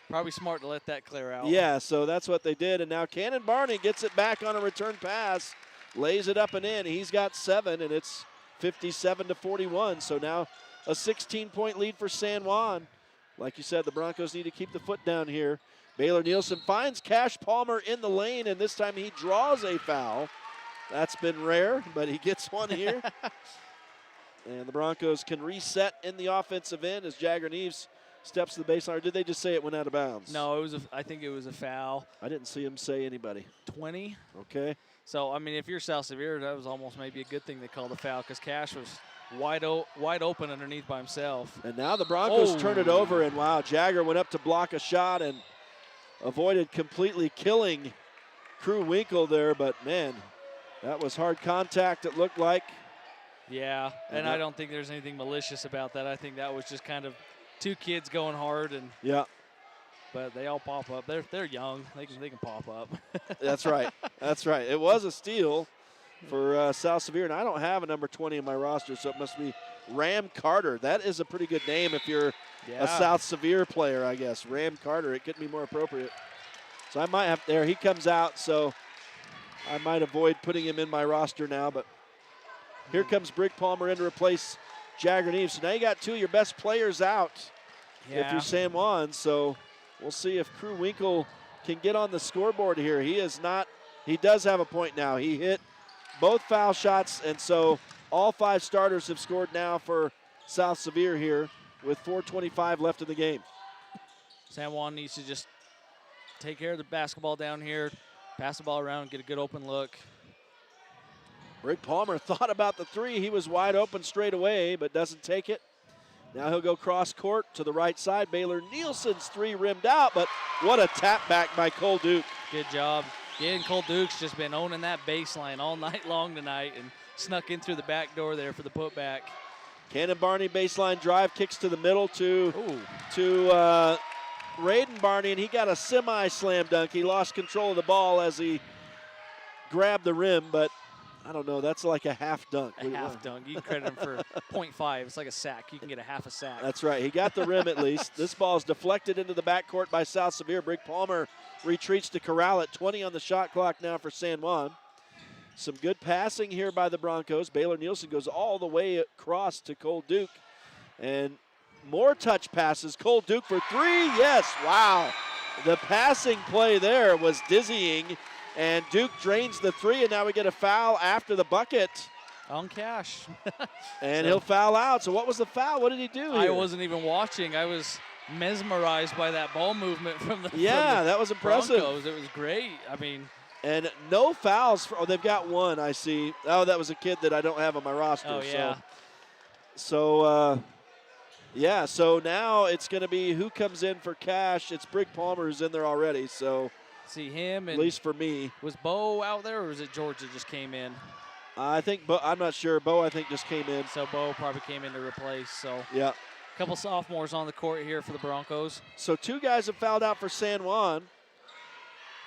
S2: Probably smart to let that clear out.
S1: Yeah, so that's what they did. And now Cannon Barney gets it back on a return pass, lays it up and in. He's got 7, and it's 57-41. So now a 16-point lead for San Juan. Like you said, the Broncos need to keep the foot down here. Baylor Nielsen finds Cash Palmer in the lane, and this time he draws a foul. That's been rare, but he gets one here. And the Broncos can reset in the offensive end as Jagger Neves steps to the baseline. Or did they just say it went out of bounds?
S2: No, I think it was a foul.
S1: I didn't see him say anybody.
S2: 20.
S1: Okay.
S2: So, I mean, if you're South Sevier, that was almost maybe a good thing they called the foul because Cash was wide open underneath by himself.
S1: And now the Broncos turn it over, and wow, Jagger went up to block a shot and avoided completely killing Crew Winkle there, but man, that was hard contact, it looked like.
S2: Yeah, and I don't think there's anything malicious about that. I think that was just kind of 2 kids going hard, and
S1: yeah.
S2: But they all pop up. They're young. They can pop up.
S1: That's right. That's right. It was a steal for South Sevier, and I don't have a number 20 in my roster, so it must be Ram Carter. That is a pretty good name if you're a South Sevier player, I guess. Ram Carter. It couldn't be more appropriate. So I might have there. He comes out, so I might avoid putting him in my roster now, but here comes Brig Palmer in to replace Jagger Neves. So now you got 2 of your best players out if you're San Juan. So we'll see if Crew Winkle can get on the scoreboard here. He does have a point now. He hit both foul shots, and so all 5 starters have scored now for South Sevier here with 4:25 left in the game.
S2: San Juan needs to just take care of the basketball down here, pass the ball around, get a good open look.
S1: Rick Palmer thought about the 3. He was wide open straight away, but doesn't take it. Now he'll go cross court to the right side. Baylor Nielsen's three rimmed out, but what a tap back by Cole Duke.
S2: Good job. Again, Cole Duke's just been owning that baseline all night long tonight and snuck in through the back door there for the putback.
S1: Cannon Barney baseline drive, kicks to the middle to Raiden Barney, and he got a semi-slam dunk. He lost control of the ball as he grabbed the rim, but I don't know, that's like a half dunk.
S2: A half dunk. You can credit him for 0.5. It's like a sack. You can get a half a sack.
S1: That's right. He got the rim at least. This ball is deflected into the backcourt by South Sevier. Brig Palmer retreats to corral it. 20 on the shot clock now for San Juan. Some good passing here by the Broncos. Baylor Nielsen goes all the way across to Cole Duke. And more touch passes. Cole Duke for three. Yes, wow. The passing play there was dizzying. And Duke drains the three, and now we get a foul after the bucket.
S2: On Cash.
S1: And he'll foul out. So what was the foul? What did he do here?
S2: I wasn't even watching. I was mesmerized by that ball movement from the
S1: that was impressive.
S2: Broncos. It was great. I mean.
S1: And no fouls. They've got one, I see. Oh, that was a kid that I don't have on my roster.
S2: Oh, yeah.
S1: So now it's going to be who comes in for Cash. It's Brig Palmer who's in there already, so.
S2: See him, and
S1: at least for me.
S2: Was Bo out there, or was it George that just came in?
S1: I think Bo. I'm not sure. Bo, I think, just came in.
S2: So Bo probably came in to replace. So
S1: yeah,
S2: a couple sophomores on the court here for the Broncos.
S1: So two guys have fouled out for San Juan.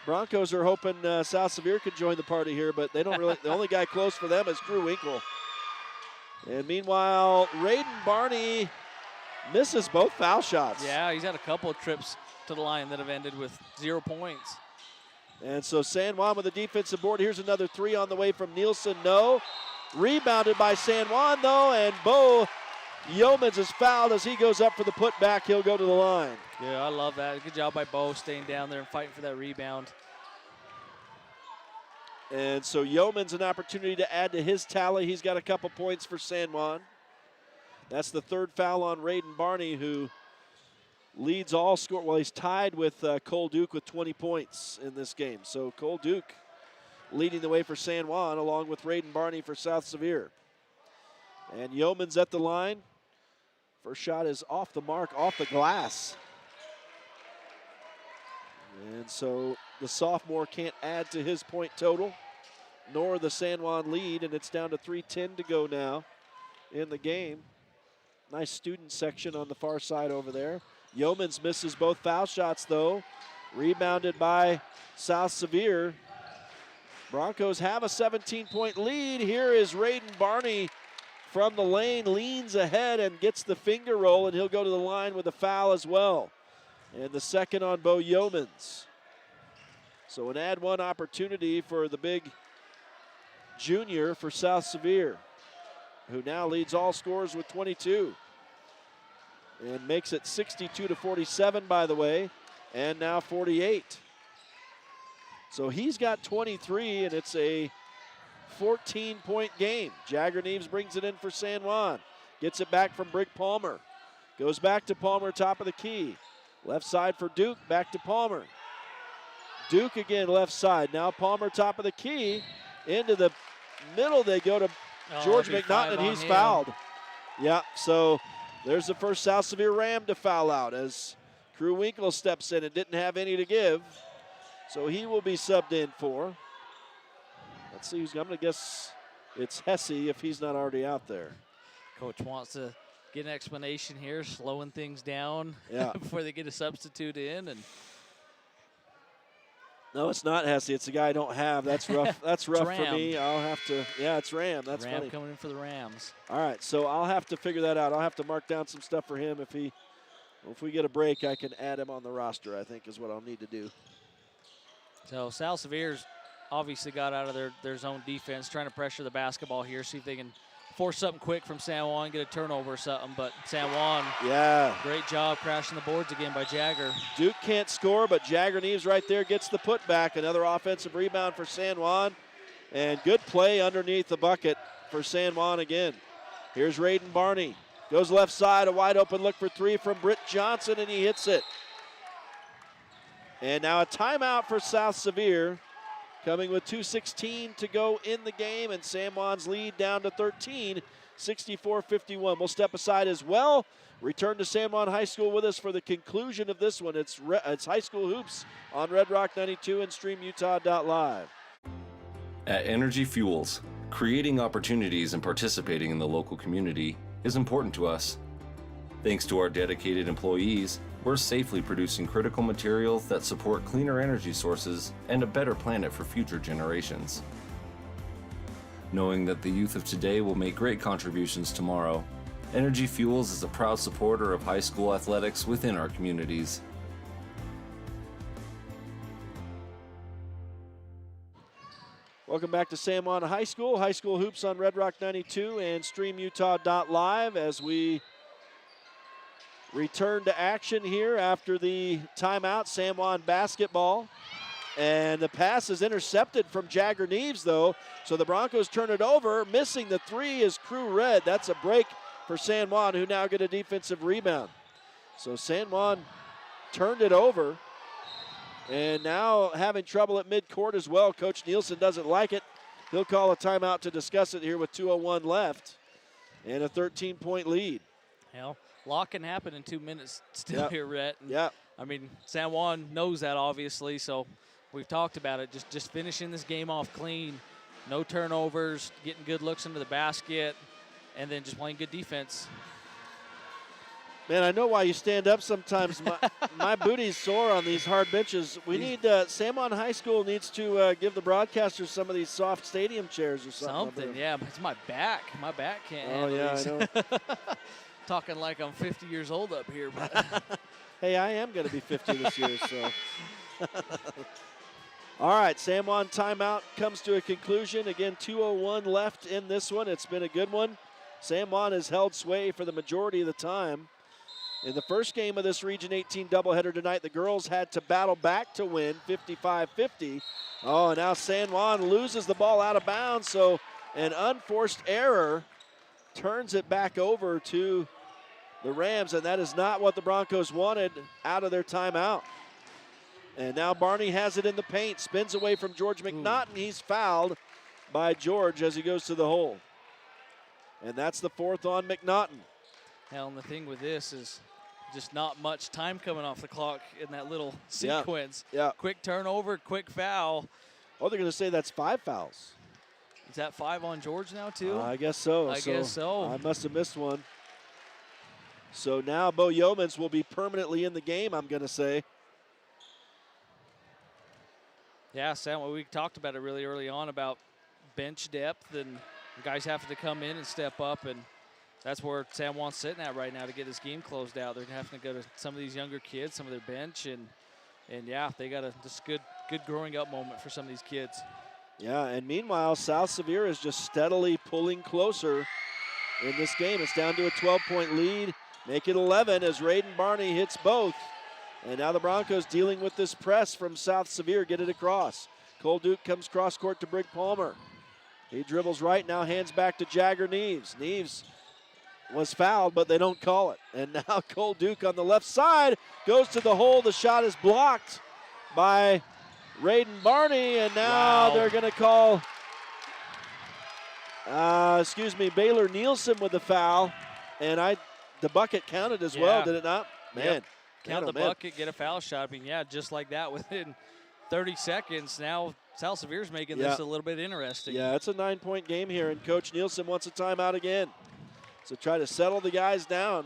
S1: Broncos are hoping South Sevier could join the party here, but they don't really. The only guy close for them is Drew Winkle. And meanwhile, Raiden Barney misses both foul shots.
S2: Yeah, he's had a couple of trips to the line that have ended with 0 points.
S1: And so San Juan with a defensive board. Here's another three on the way from Nielsen. No. Rebounded by San Juan, though, and Bo Yeomans is fouled as he goes up for the putback. He'll go to the line.
S2: Yeah, I love that. Good job by Bo staying down there and fighting for that rebound.
S1: And so Yeomans an opportunity to add to his tally. He's got a couple points for San Juan. That's the third foul on Raiden Barney, who leads all score. Well, he's tied with Cole Duke with 20 points in this game. So Cole Duke leading the way for San Juan, along with Raiden Barney for South Sevier. And Yeoman's at the line. First shot is off the mark, off the glass. And so the sophomore can't add to his point total, nor the San Juan lead, and it's down to 3:10 to go now in the game. Nice student section on the far side over there. Yeomans misses both foul shots, though. Rebounded by South Sevier. Broncos have a 17-point lead. Here is Raiden Barney from the lane, leans ahead and gets the finger roll, and he'll go to the line with a foul as well. And the second on Bo Yeomans. So an add one opportunity for the big junior for South Sevier, who now leads all scorers with 22. And makes it 62-47, by the way, and now 48. So he's got 23, and it's a 14-point game. Jagger Neves brings it in for San Juan. Gets it back from Brig Palmer. Goes back to Palmer, top of the key. Left side for Duke, back to Palmer. Duke again, left side. Now Palmer, top of the key. Into the middle they go to George McNaughton, and he's fouled. Yeah, so there's the first South Sevier Ram to foul out as Crew Winkle steps in and didn't have any to give. So he will be subbed in for. Let's see who's, I'm going to guess it's Hesse if he's not already out there.
S2: Coach wants to get an explanation here, slowing things down
S1: yeah.
S2: before they get a substitute in. And
S1: no, it's not Hesse. It's a guy I don't have. That's rough. That's rough for me. I'll have to. Yeah, it's Ram. That's
S2: Ram
S1: funny.
S2: coming in for the Rams.
S1: All right, so I'll have to figure that out. I'll have to mark down some stuff for him. If we get a break, I can add him on the roster, I think is what I'll need to do.
S2: So South Sevier's obviously got out of their zone defense, trying to pressure the basketball here, see if they can force something quick from San Juan, get a turnover or something. But San Juan,
S1: yeah,
S2: great job crashing the boards again by Jagger.
S1: Duke can't score, but Jagger Neves right there gets the putback. Another offensive rebound for San Juan. And good play underneath the bucket for San Juan again. Here's Raiden Barney. Goes left side, a wide open look for three from Britt Johnson, and he hits it. And now a timeout for South Sevier. coming with 2:16 to go in the game, and San Juan's lead down to 13, 64-51. We'll step aside as well. Return to San Juan High School with us for the conclusion of this one. It's High School Hoops on Red Rock 92 and StreamUtah.Live.
S6: At Energy Fuels, creating opportunities and participating in the local community is important to us. Thanks to our dedicated employees, we're safely producing critical materials that support cleaner energy sources and a better planet for future generations. Knowing that the youth of today will make great contributions tomorrow, Energy Fuels is a proud supporter of high school athletics within our communities.
S1: Welcome back to San Juan High School. High School Hoops on Red Rock 92 and StreamUtah.Live as we return to action here after the timeout. San Juan basketball. And the pass is intercepted from Jagger Neves, though. So the Broncos turn it over. Missing the three is Crew Red. That's a break for San Juan, who now get a defensive rebound. So San Juan turned it over. And now having trouble at midcourt as well. Coach Nielsen doesn't like it. He'll call a timeout to discuss it here with 2:01 left and a 13-point lead.
S2: Hell, a lot can happen in 2 minutes still here, Rhett.
S1: Yeah.
S2: I mean, San Juan knows that, obviously, so we've talked about it. Just finishing this game off clean, no turnovers, getting good looks into the basket, and then just playing good defense.
S1: Man, I know why you stand up sometimes. My booty's sore on these hard benches. We need, San Juan High School needs to give the broadcasters some of these soft stadium chairs or something.
S2: Yeah, but it's my back. My back can't
S1: Oh,
S2: handle
S1: yeah,
S2: these.
S1: I know.
S2: Talking like I'm 50 years old up here. But
S1: hey, I am going to be 50 this year, so. All right, San Juan timeout comes to a conclusion. Again, 2:01 left in this one. It's been a good one. San Juan has held sway for the majority of the time. In the first game of this Region 18 doubleheader tonight, the girls had to battle back to win 55-50. Oh, and now San Juan loses the ball out of bounds, so an unforced error turns it back over to the Rams, and that is not what the Broncos wanted out of their timeout. And now Barney has it in the paint, spins away from George McNaughton. He's fouled by George as he goes to the hole. And that's the fourth on McNaughton.
S2: hell, and the thing with this is just not much time coming off the clock in that little sequence.
S1: Yeah.
S2: Quick turnover, quick foul.
S1: Oh, they're going to say that's 5 fouls.
S2: Is that 5 on George now, too?
S1: I guess so.
S2: I guess so.
S1: I must have missed one. So now Bo Yeomans will be permanently in the game, I'm going to say.
S2: Yeah, Sam, we talked about it really early on about bench depth and guys having to come in and step up, and that's where San Juan's sitting at right now to get this game closed out. They're having to go to some of these younger kids, some of their bench, and yeah, they got a just good growing up moment for some of these kids.
S1: Yeah, and meanwhile, South Sevier is just steadily pulling closer in this game. It's down to a 12-point lead. Make it 11 as Raiden Barney hits both. And now the Broncos dealing with this press from South Sevier, get it across. Cole Duke comes cross court to Brig Palmer. He dribbles right, now hands back to Jagger Neves. Neves was fouled, but they don't call it. And now Cole Duke on the left side goes to the hole. The shot is blocked by Raiden Barney, and now they're going to call, Baylor Nielsen with the foul. And the bucket counted as well, did it not? Man.
S2: Yep. Count the bucket, get a foul shot. I mean, yeah, just like that within 30 seconds. Now South Sevier's making this a little bit interesting.
S1: Yeah, it's a 9-point game here, and Coach Nielsen wants a timeout again. So try to settle the guys down.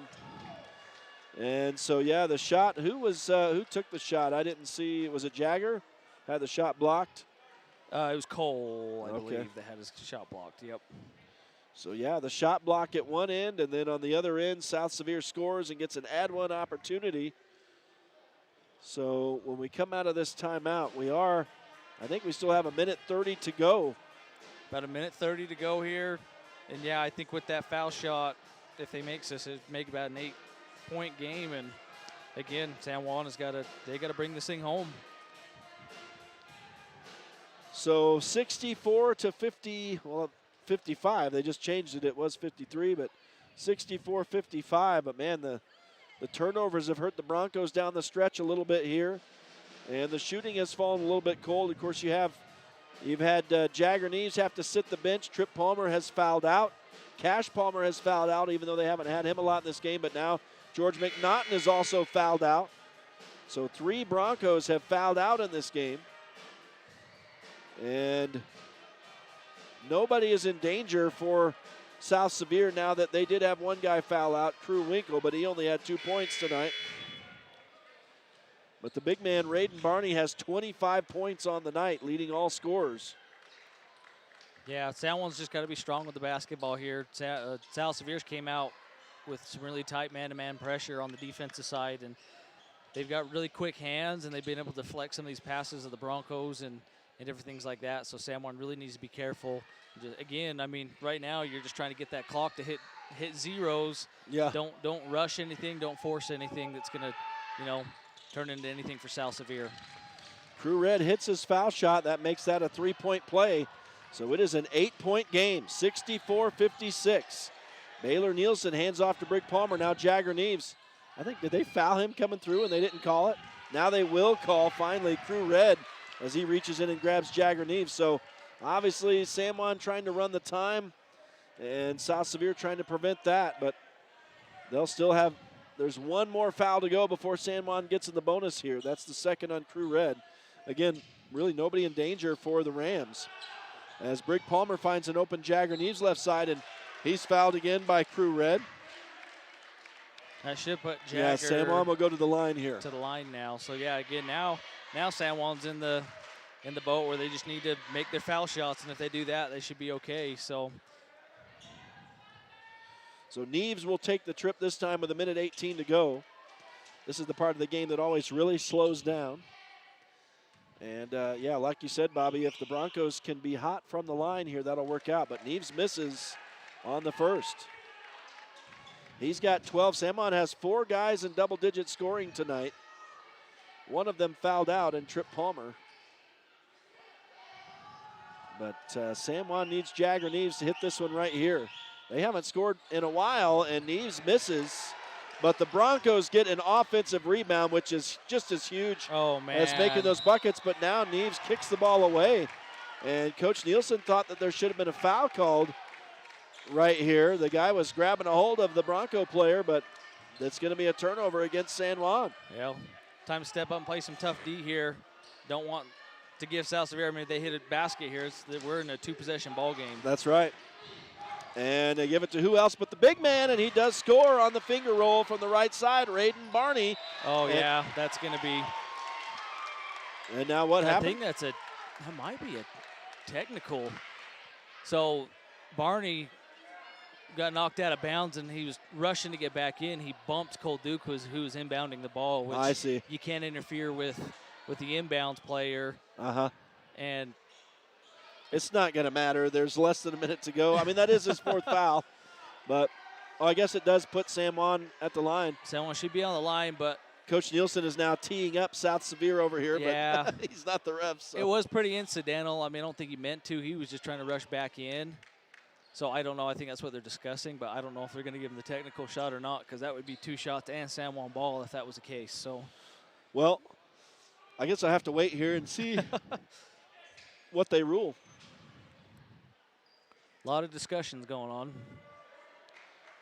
S1: And so, yeah, the shot, who took the shot? I didn't see, was it Jagger? Had the shot blocked?
S2: It was Cole, I believe, that had his shot blocked, yep.
S1: So, yeah, the shot block at one end, and then on the other end, South Sevier scores and gets an add-one opportunity. So when we come out of this timeout, I think we still have a minute 30 to go.
S2: About a minute 30 to go here. And, yeah, I think with that foul shot, if they make this, it'd make about an 8-point game. And, again, San Juan they got to bring this thing home.
S1: So 64 to 50, 55. They just changed it. It was 53, but 64-55. But, man, the turnovers have hurt the Broncos down the stretch a little bit here. And the shooting has fallen a little bit cold. Of course, you have You've had Jagger Neves have to sit the bench. Trip Palmer has fouled out. Cash Palmer has fouled out, even though they haven't had him a lot in this game. But now George McNaughton is also fouled out. So 3 Broncos have fouled out in this game. And nobody is in danger for South Sevier now that they did have one guy foul out, Crew Winkle, but he only had 2 points tonight. But the big man, Raiden Barney, has 25 points on the night, leading all scorers.
S2: Yeah, San Juan's just got to be strong with the basketball here. South Sevier's came out with some really tight man-to-man pressure on the defensive side, and they've got really quick hands, and they've been able to deflect some of these passes of the Broncos and different things like that. So San Juan really needs to be careful. Again, I mean, right now you're just trying to get that clock to hit zeros.
S1: Yeah.
S2: Don't rush anything. Don't force anything that's going to, turn into anything for South Sevier.
S1: Crew Red hits his foul shot. That makes that a 3-point play. So it is an 8-point game, 64-56. Baylor Nielsen hands off to Brig Palmer. Now Jagger Neves. I think, did they foul him coming through and they didn't call it? Now they will call, finally, Crew Red as he reaches in and grabs Jagger Neves. So obviously San Juan trying to run the time and South Sevier trying to prevent that, but they'll still have, there's one more foul to go before San Juan gets in the bonus here. That's the second on Crew Red. Again, really nobody in danger for the Rams. As Brig Palmer finds an open Jagger Neves left side, and he's fouled again by Crew Red.
S2: That should put Jagger.
S1: Yeah, San Juan will go to the line here.
S2: To the line now. So yeah, again now San Juan's in the boat where they just need to make their foul shots, and if they do that, they should be okay. So
S1: Neves will take the trip this time with 1:18 to go. This is the part of the game that always really slows down. And yeah, like you said, Bobby, if the Broncos can be hot from the line here, that'll work out. But Neves misses on the first. He's got 12. San Juan has 4 guys in double-digit scoring tonight. One of them fouled out, and Trip Palmer. But San Juan needs Jagger Neves to hit this one right here. They haven't scored in a while, and Neves misses. But the Broncos get an offensive rebound, which is just as huge as making those buckets. But now Neves kicks the ball away. And Coach Nielsen thought that there should have been a foul called right here. The guy was grabbing a hold of the Bronco player, but it's going to be a turnover against San Juan.
S2: Yeah, time to step up and play some tough D here. Don't want to give South Sevier, I mean, if they hit a basket here, we're in a 2-possession ball game.
S1: That's right. And they give it to who else but the big man, and he does score on the finger roll from the right side, Raiden Barney.
S2: Oh, yeah, that's going to be.
S1: And now what happened?
S2: I think that might be a technical. So Barney got knocked out of bounds, and he was rushing to get back in. He bumped Cole Duke, who was inbounding the ball, which
S1: I see.
S2: You can't interfere with the inbounds player. And
S1: it's not going to matter. There's less than a minute to go. I mean, that is his 4th foul. But I guess it does put San Juan at the line.
S2: San Juan should be on the line, but
S1: Coach Nielsen is now teeing up South Sevier over here,
S2: yeah,
S1: but he's not the ref. So.
S2: It was pretty incidental. I mean, I don't think he meant to. He was just trying to rush back in. So I don't know. I think that's what they're discussing, but I don't know if they're going to give him the technical shot or not, because that would be 2 shots and San Juan ball if that was the case. So,
S1: well, I guess I have to wait here and see what they rule.
S2: A lot of discussions going on.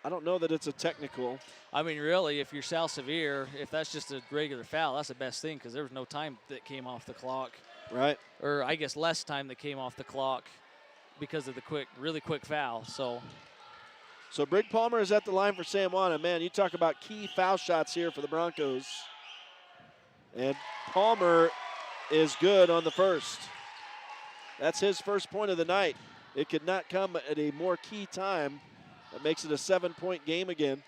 S1: I don't know that it's a technical.
S2: I mean, really, if you're South Sevier, if that's just a regular foul, that's the best thing, because there was no time that came off the clock.
S1: Right.
S2: Or I guess less time that came off the clock because of the really quick foul. So
S1: Brig Palmer is at the line for San Juan. And man, you talk about key foul shots here for the Broncos. And Palmer is good on the first. That's his first point of the night. It could not come at a more key time. That makes it a 7-point game again.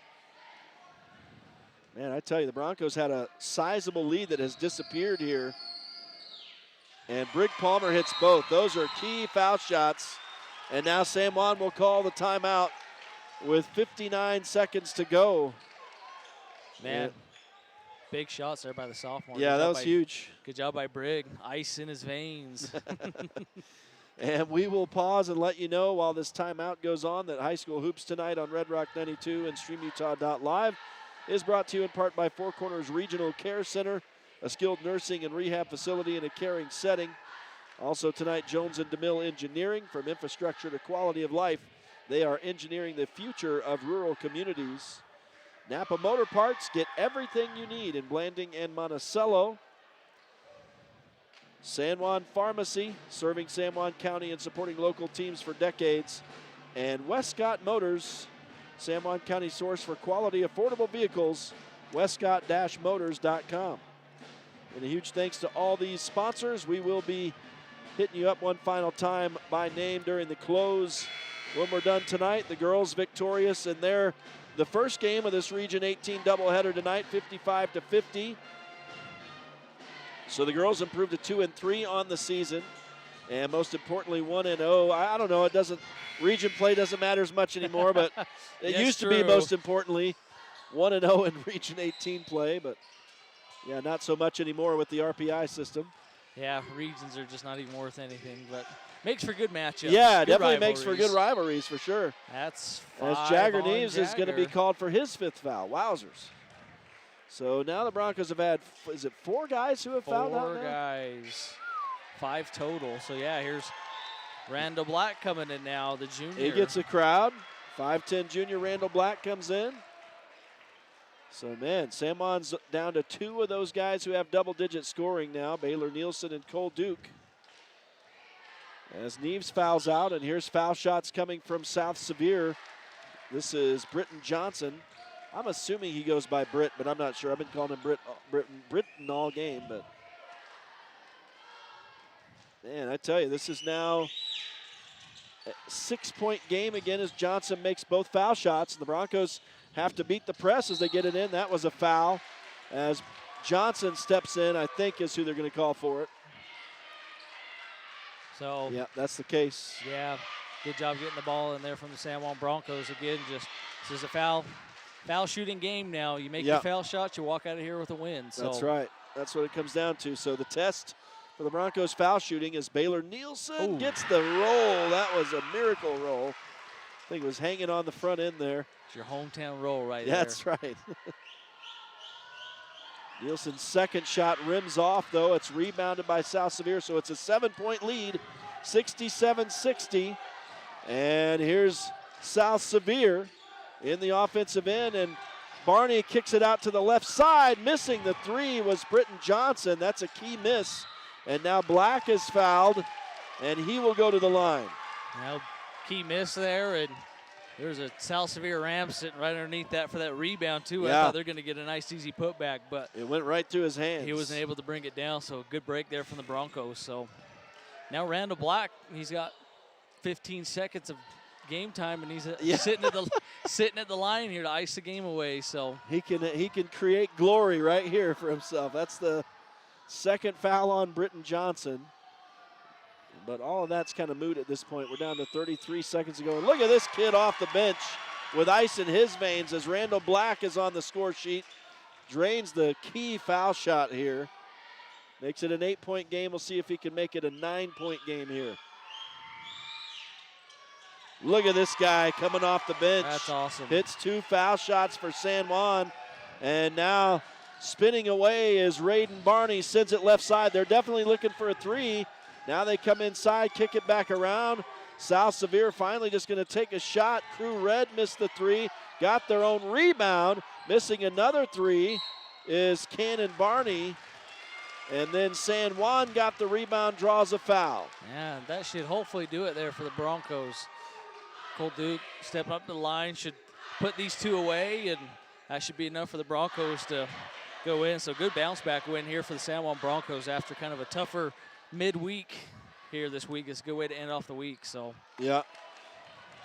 S1: Man, I tell you, the Broncos had a sizable lead that has disappeared here. And Brig Palmer hits both. Those are key foul shots. And now San Juan will call the timeout with 59 seconds to go.
S2: Man, big shots there by the sophomore.
S1: Yeah, that was huge.
S2: Good job by Brig. Ice in his veins.
S1: And we will pause and let you know while this timeout goes on that High School Hoops tonight on Red Rock 92 and StreamUtah.Live is brought to you in part by Four Corners Regional Care Center, a skilled nursing and rehab facility in a caring setting. Also tonight, Jones and DeMille Engineering. From infrastructure to quality of life, they are engineering the future of rural communities. Napa Motor Parts, get everything you need in Blanding and Monticello. San Juan Pharmacy, serving San Juan County and supporting local teams for decades. And Westcott Motors, San Juan County source for quality, affordable vehicles, westcott-motors.com. And a huge thanks to all these sponsors. We will be hitting you up one final time by name during the close when we're done tonight. The girls victorious in the first game of this Region 18 doubleheader tonight, 55-50. So the girls improved to 2-3 on the season, and most importantly, 1-0. I don't know. Region play doesn't matter as much anymore, but it used to be most importantly 1-0 in Region 18 play, but yeah, not so much anymore with the RPI system.
S2: Yeah, regions are just not even worth anything, but makes for good matchups.
S1: Yeah,
S2: good
S1: definitely
S2: rivalries.
S1: makes for good rivalries for sure.
S2: That's
S1: as Jagger Neves is going to be called for his 5th foul. Wowzers. So now the Broncos have had, is it 4 guys who have fouled out now?
S2: 4 guys. 5 total. So yeah, here's Randall Black coming in now, the junior.
S1: He gets a crowd. 5'10 junior Randall Black comes in. So, man, San Juan's down to 2 of those guys who have double-digit scoring now, Baylor Nielsen and Cole Duke. As Neves fouls out, and here's foul shots coming from South Sevier. This is Britton Johnson. I'm assuming he goes by Britt, but I'm not sure. I've been calling him Britton all game, but man, I tell you, this is now a 6-point game again as Johnson makes both foul shots, and the Broncos have to beat the press as they get it in. That was a foul as Johnson steps in, I think is who they're going to call for it.
S2: So
S1: yeah, that's the case.
S2: Yeah, good job getting the ball in there from the San Juan Broncos. Again, this is a foul shooting game now. You make your foul shots, you walk out of here with a win. So
S1: that's right. That's what it comes down to. So the test for the Broncos foul shooting is Baylor Nielsen gets the roll. That was a miracle roll. I think it was hanging on the front end there.
S2: It's your hometown roll right there.
S1: That's right. Nielsen's second shot rims off, though. It's rebounded by South Sevier, so it's a 7-point lead, 67-60. And here's South Sevier in the offensive end, and Barney kicks it out to the left side. Missing the 3 was Britton Johnson. That's a key miss. And now Black is fouled, and he will go to the line.
S2: Now, key miss there, and there's a South Sevier Ram sitting right underneath that for that rebound, too. I thought they're going to get a nice, easy putback, but
S1: it went right through his hands.
S2: He wasn't able to bring it down, so good break there from the Broncos. So now Randall Black, he's got 15 seconds of game time, and he's sitting at the line here to ice the game away. So
S1: he can create glory right here for himself. That's the second foul on Britton Johnson. But all of that's kind of moot at this point. We're down to 33 seconds to go. And look at this kid off the bench with ice in his veins as Randall Black is on the score sheet. Drains the key foul shot here. Makes it an 8-point game. We'll see if he can make it a 9-point game here. Look at this guy coming off the bench.
S2: That's awesome.
S1: Hits 2 foul shots for San Juan. And now spinning away is Raiden Barney. Sends it left side. They're definitely looking for a 3. Now they come inside, kick it back around. South Sevier finally just going to take a shot. Crew Red missed the 3. Got their own rebound. Missing another 3 is Cannon Barney. And then San Juan got the rebound, draws a foul.
S2: Yeah, that should hopefully do it there for the Broncos. Cole Duke stepping up the line, should put these 2 away, and that should be enough for the Broncos to go in. So good bounce back win here for the San Juan Broncos after kind of a tougher midweek here this week. It's a good way to end off the week. So
S1: yeah,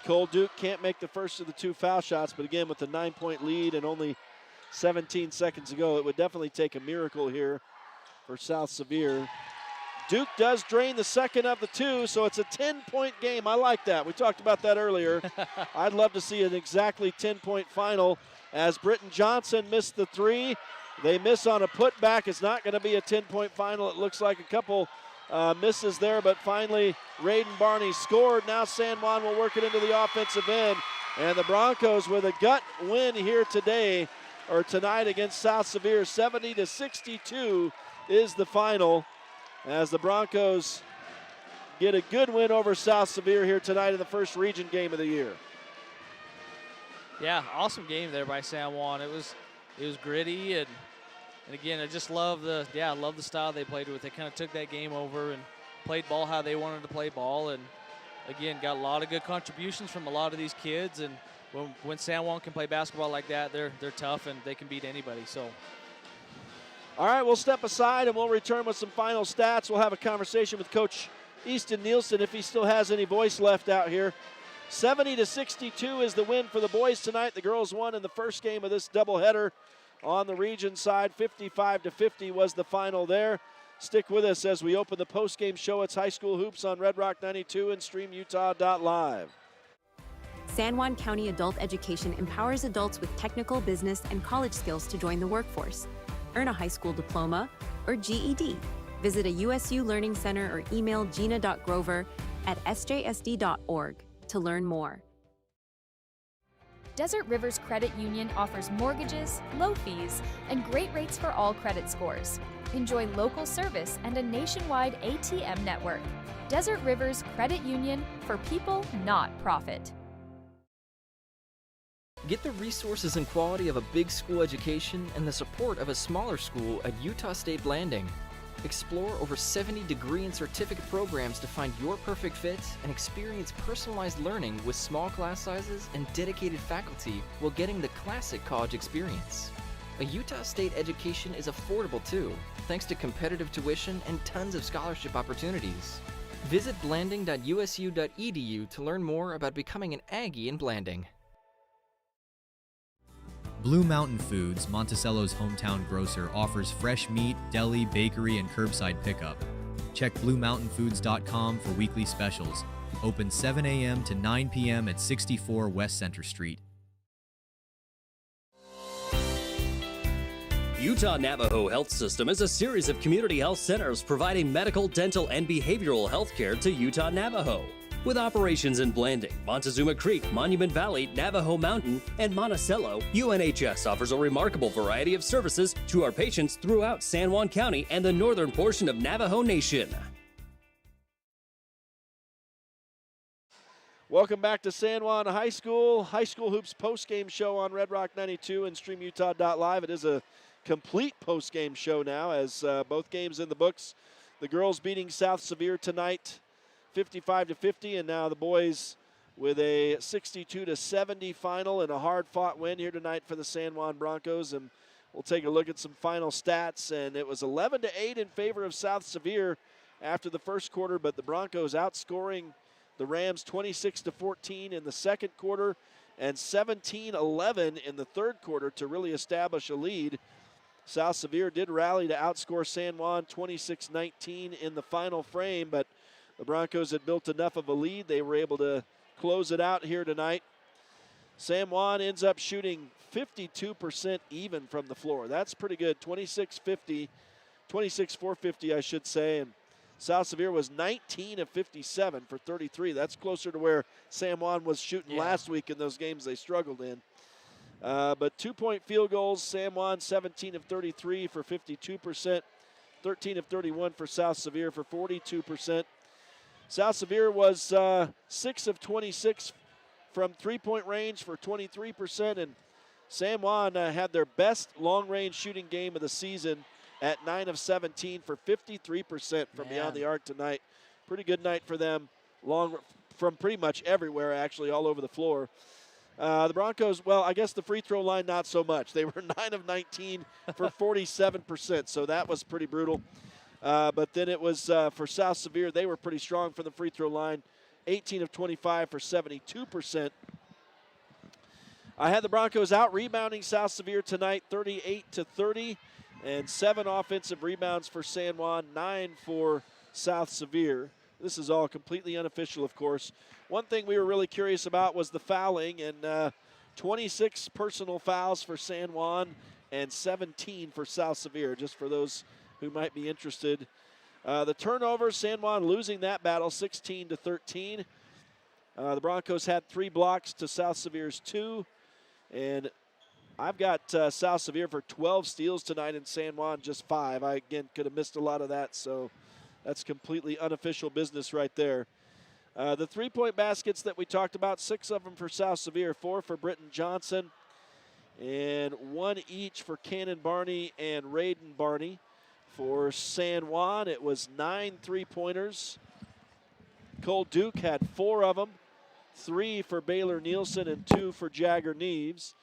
S1: Cole Duke can't make the first of the 2 foul shots, but again with the 9-point lead and only 17 seconds to go, it would definitely take a miracle here for South Sevier. Duke does drain the second of the 2, so it's a 10-point game. I like that. We talked about that earlier. I'd love to see an exactly 10-point final as Britton Johnson missed the 3. They miss on a putback. It's not going to be a 10-point final. It looks like a couple misses there, but finally Raiden Barney scored. Now San Juan will work it into the offensive end, and the Broncos with a gut win here today or tonight against South Sevier. 70-62 is the final as the Broncos get a good win over South Sevier here tonight in the first region game of the year.
S2: Yeah, awesome game there by San Juan. It was gritty, and again, I just love the style they played with. They kind of took that game over and played ball how they wanted to play ball, and again, got a lot of good contributions from a lot of these kids. And when San Juan can play basketball like that, they're tough and they can beat anybody. So.
S1: All right, we'll step aside and we'll return with some final stats. We'll have a conversation with Coach Easton Nielsen if he still has any voice left out here. 70-62 is the win for the boys tonight. The girls won in the first game of this doubleheader on the region side. 55-50 was the final there. Stick with us as we open the post-game show. It's High School Hoops on Red Rock 92 and StreamUtah.Live.
S10: San Juan County Adult Education empowers adults with technical, business, and college skills to join the workforce. Earn a high school diploma or GED. Visit a USU Learning Center or email gina.grover@sjsd.org to learn more.
S9: Desert Rivers Credit Union offers mortgages, low fees, and great rates for all credit scores. Enjoy local service and a nationwide ATM network. Desert Rivers Credit Union, for people, not profit.
S17: Get the resources and quality of a big school education and the support of a smaller school at Utah State Blanding. Explore over 70 degree and certificate programs to find your perfect fit and experience personalized learning with small class sizes and dedicated faculty while getting the classic college experience. A Utah State education is affordable too, thanks to competitive tuition and tons of scholarship opportunities. Visit blanding.usu.edu to learn more about becoming an Aggie in Blanding.
S7: Blue Mountain Foods, Monticello's hometown grocer, offers fresh meat, deli, bakery, and curbside pickup. Check BlueMountainFoods.com for weekly specials. Open 7 a.m. to 9 p.m. at 64 West Center Street.
S18: Utah Navajo Health System is a series of community health centers providing medical, dental, and behavioral health care to Utah Navajo. With operations in Blanding, Montezuma Creek, Monument Valley, Navajo Mountain, and Monticello, UNHS offers a remarkable variety of services to our patients throughout San Juan County and the northern portion of Navajo Nation.
S1: Welcome back to San Juan High School Hoops post-game show on Red Rock 92 and StreamUtah.Live. It is a complete post-game show now as both games in the books. The girls beating South Sevier tonight 55-50, and now the boys with a 62-70 final and a hard-fought win here tonight for the San Juan Broncos. And we'll take a look at some final stats, and it was 11-8 in favor of South Sevier after the first quarter, but the Broncos outscoring the Rams 26-14 in the second quarter and 17-11 in the third quarter to really establish a lead. South Sevier did rally to outscore San Juan 26-19 in the final frame, but the Broncos had built enough of a lead. They were able to close it out here tonight. San Juan ends up shooting 52% even from the floor. That's pretty good. 26-450, I should say. And South Sevier was 19 of 57 for 33. That's closer to where San Juan was shooting last week in those games they struggled in. But 2-point field goals, San Juan 17 of 33 for 52%, 13 of 31 for South Sevier for 42%. South Sevier was 6 of 26 from three-point range for 23%, and San Juan had their best long-range shooting game of the season at 9 of 17 for 53% from beyond the arc tonight. Pretty good night for them, from pretty much everywhere, actually, all over the floor. The Broncos, well, I guess the free throw line, not so much. They were 9 of 19 for 47%, so that was pretty brutal. But then it was for South Sevier, they were pretty strong from the free throw line, 18 of 25 for 72%. I had the Broncos out rebounding South Sevier tonight, 38-30, and 7 offensive rebounds for San Juan, 9 for South Sevier. This is all completely unofficial, of course. One thing we were really curious about was the fouling, and 26 personal fouls for San Juan and 17 for South Sevier, just for those who might be interested. The turnovers, San Juan losing that battle 16-13. The Broncos had 3 blocks to South Sevier's 2. And I've got South Sevier for 12 steals tonight and San Juan just 5. I, again, could have missed a lot of that, so That's completely unofficial business right there. The three-point baskets that we talked about, 6 of them for South Sevier, 4 for Britton Johnson, and 1 each for Cannon Barney and Raiden Barney. For San Juan, it was 9 3-pointers. Cole Duke had 4 of them, 3 for Baylor Nielsen and 2 for Jagger Neves.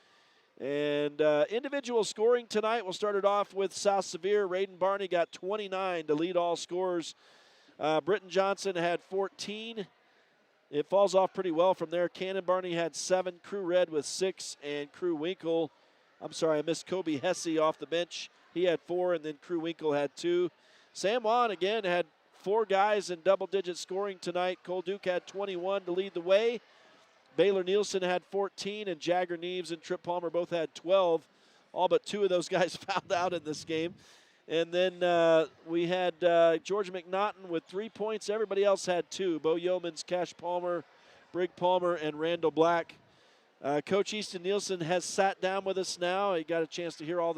S1: And individual scoring tonight, we'll start it off with South Sevier. Raiden Barney got 29 to lead all scorers. Britton Johnson had 14. It falls off pretty well from there. Cannon Barney had 7, Crew Red with 6, and Crew Winkle, I missed Kobe Hesse off the bench. He had 4, and then Crew Winkle had 2. San Juan, again, had 4 guys in double-digit scoring tonight. Cole Duke had 21 to lead the way. Baylor Nielsen had 14, and Jagger Neves and Trip Palmer both had 12. All but 2 of those guys fouled out in this game. And then we had George McNaughton with 3 points. Everybody else had 2. Bo Yeomans, Cash Palmer, Brig Palmer, and Randall Black. Coach Easton Nielsen has sat down with us now. He got a chance to hear all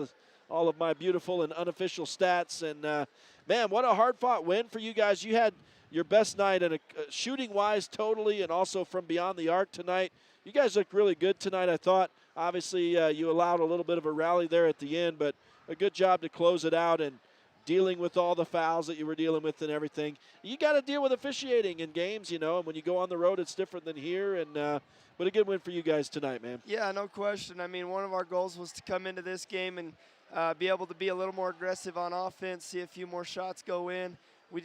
S1: of my beautiful and unofficial stats. And, man, what a hard-fought win for you guys. You had your best night, and shooting-wise totally, and also from beyond the arc tonight. You guys looked really good tonight, I thought. Obviously, you allowed a little bit of a rally there at the end, but a good job to close it out and dealing with all the fouls that you were dealing with and everything. You got to deal with officiating in games, and when you go on the road, it's different than here. And but a good win for you guys tonight, man.
S3: Yeah, no question. I mean, one of our goals was to come into this game and be able to be a little more aggressive on offense, see a few more shots go in.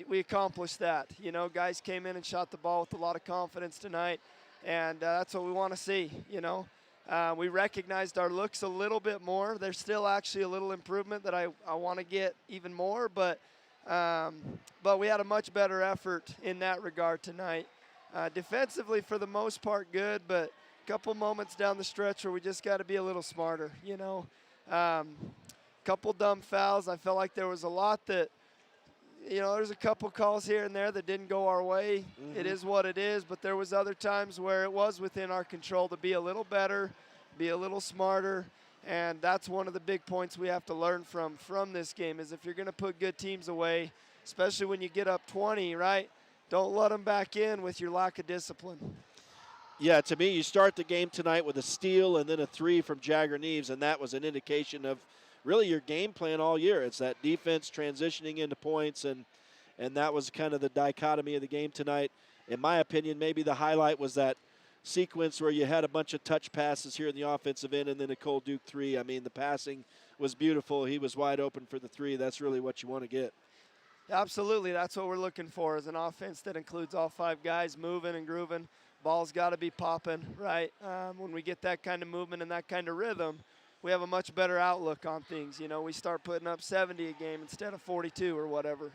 S3: We accomplished that. Guys came in and shot the ball with a lot of confidence tonight, and that's what we want to see, We recognized our looks a little bit more. There's still actually a little improvement that I want to get even more, but we had a much better effort in that regard tonight. Defensively, for the most part, good, but a couple moments down the stretch where we just got to be a little smarter, Couple dumb fouls. I felt like there was a lot that, there's a couple calls here and there that didn't go our way. It is what it is, but there was other times where it was within our control to be a little better, be a little smarter, and that's one of the big points we have to learn from this game is if you're going to put good teams away, especially when you get up 20, right, don't let them back in with your lack of discipline.
S1: Yeah, to me, you start the game tonight with a steal and then a 3 from Jagger Neves, and that was an indication of really your game plan all year. It's that defense transitioning into points, and that was kind of the dichotomy of the game tonight. In my opinion, maybe the highlight was that sequence where you had a bunch of touch passes here in the offensive end and then a Cole Duke 3. I mean, the passing was beautiful. He was wide open for the 3. That's really what you want to get.
S3: Absolutely. That's what we're looking for is an offense that includes all 5 guys moving and grooving. Ball's got to be popping, right? When we get that kind of movement and that kind of rhythm, we have a much better outlook on things. We start putting up 70 a game instead of 42 or whatever,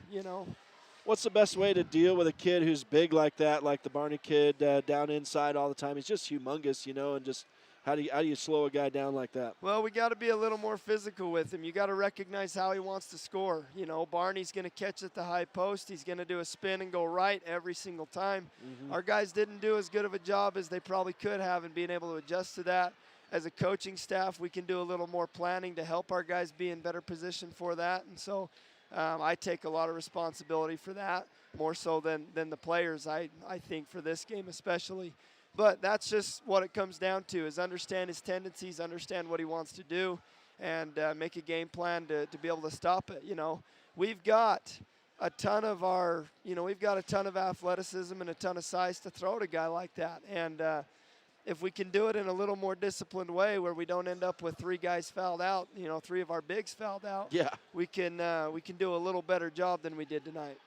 S1: What's the best way to deal with a kid who's big like that, like the Barney kid, down inside all the time? He's just humongous, and just how do you slow a guy down like that?
S3: Well, we got to be a little more physical with him. You got to recognize how he wants to score. Barney's going to catch at the high post. He's going to do a spin and go right every single time. Our guys didn't do as good of a job as they probably could have in being able to adjust to that. As a coaching staff, we can do a little more planning to help our guys be in better position for that. And so I take a lot of responsibility for that, more so than the players, I think, for this game especially. But that's just what it comes down to, is understand his tendencies, understand what he wants to do, and make a game plan to be able to stop it. We've got a ton of athleticism and a ton of size to throw at a guy like that. And if we can do it in a little more disciplined way where we don't end up with 3 guys fouled out, 3 of our bigs fouled out, we can do a little better job than we did tonight.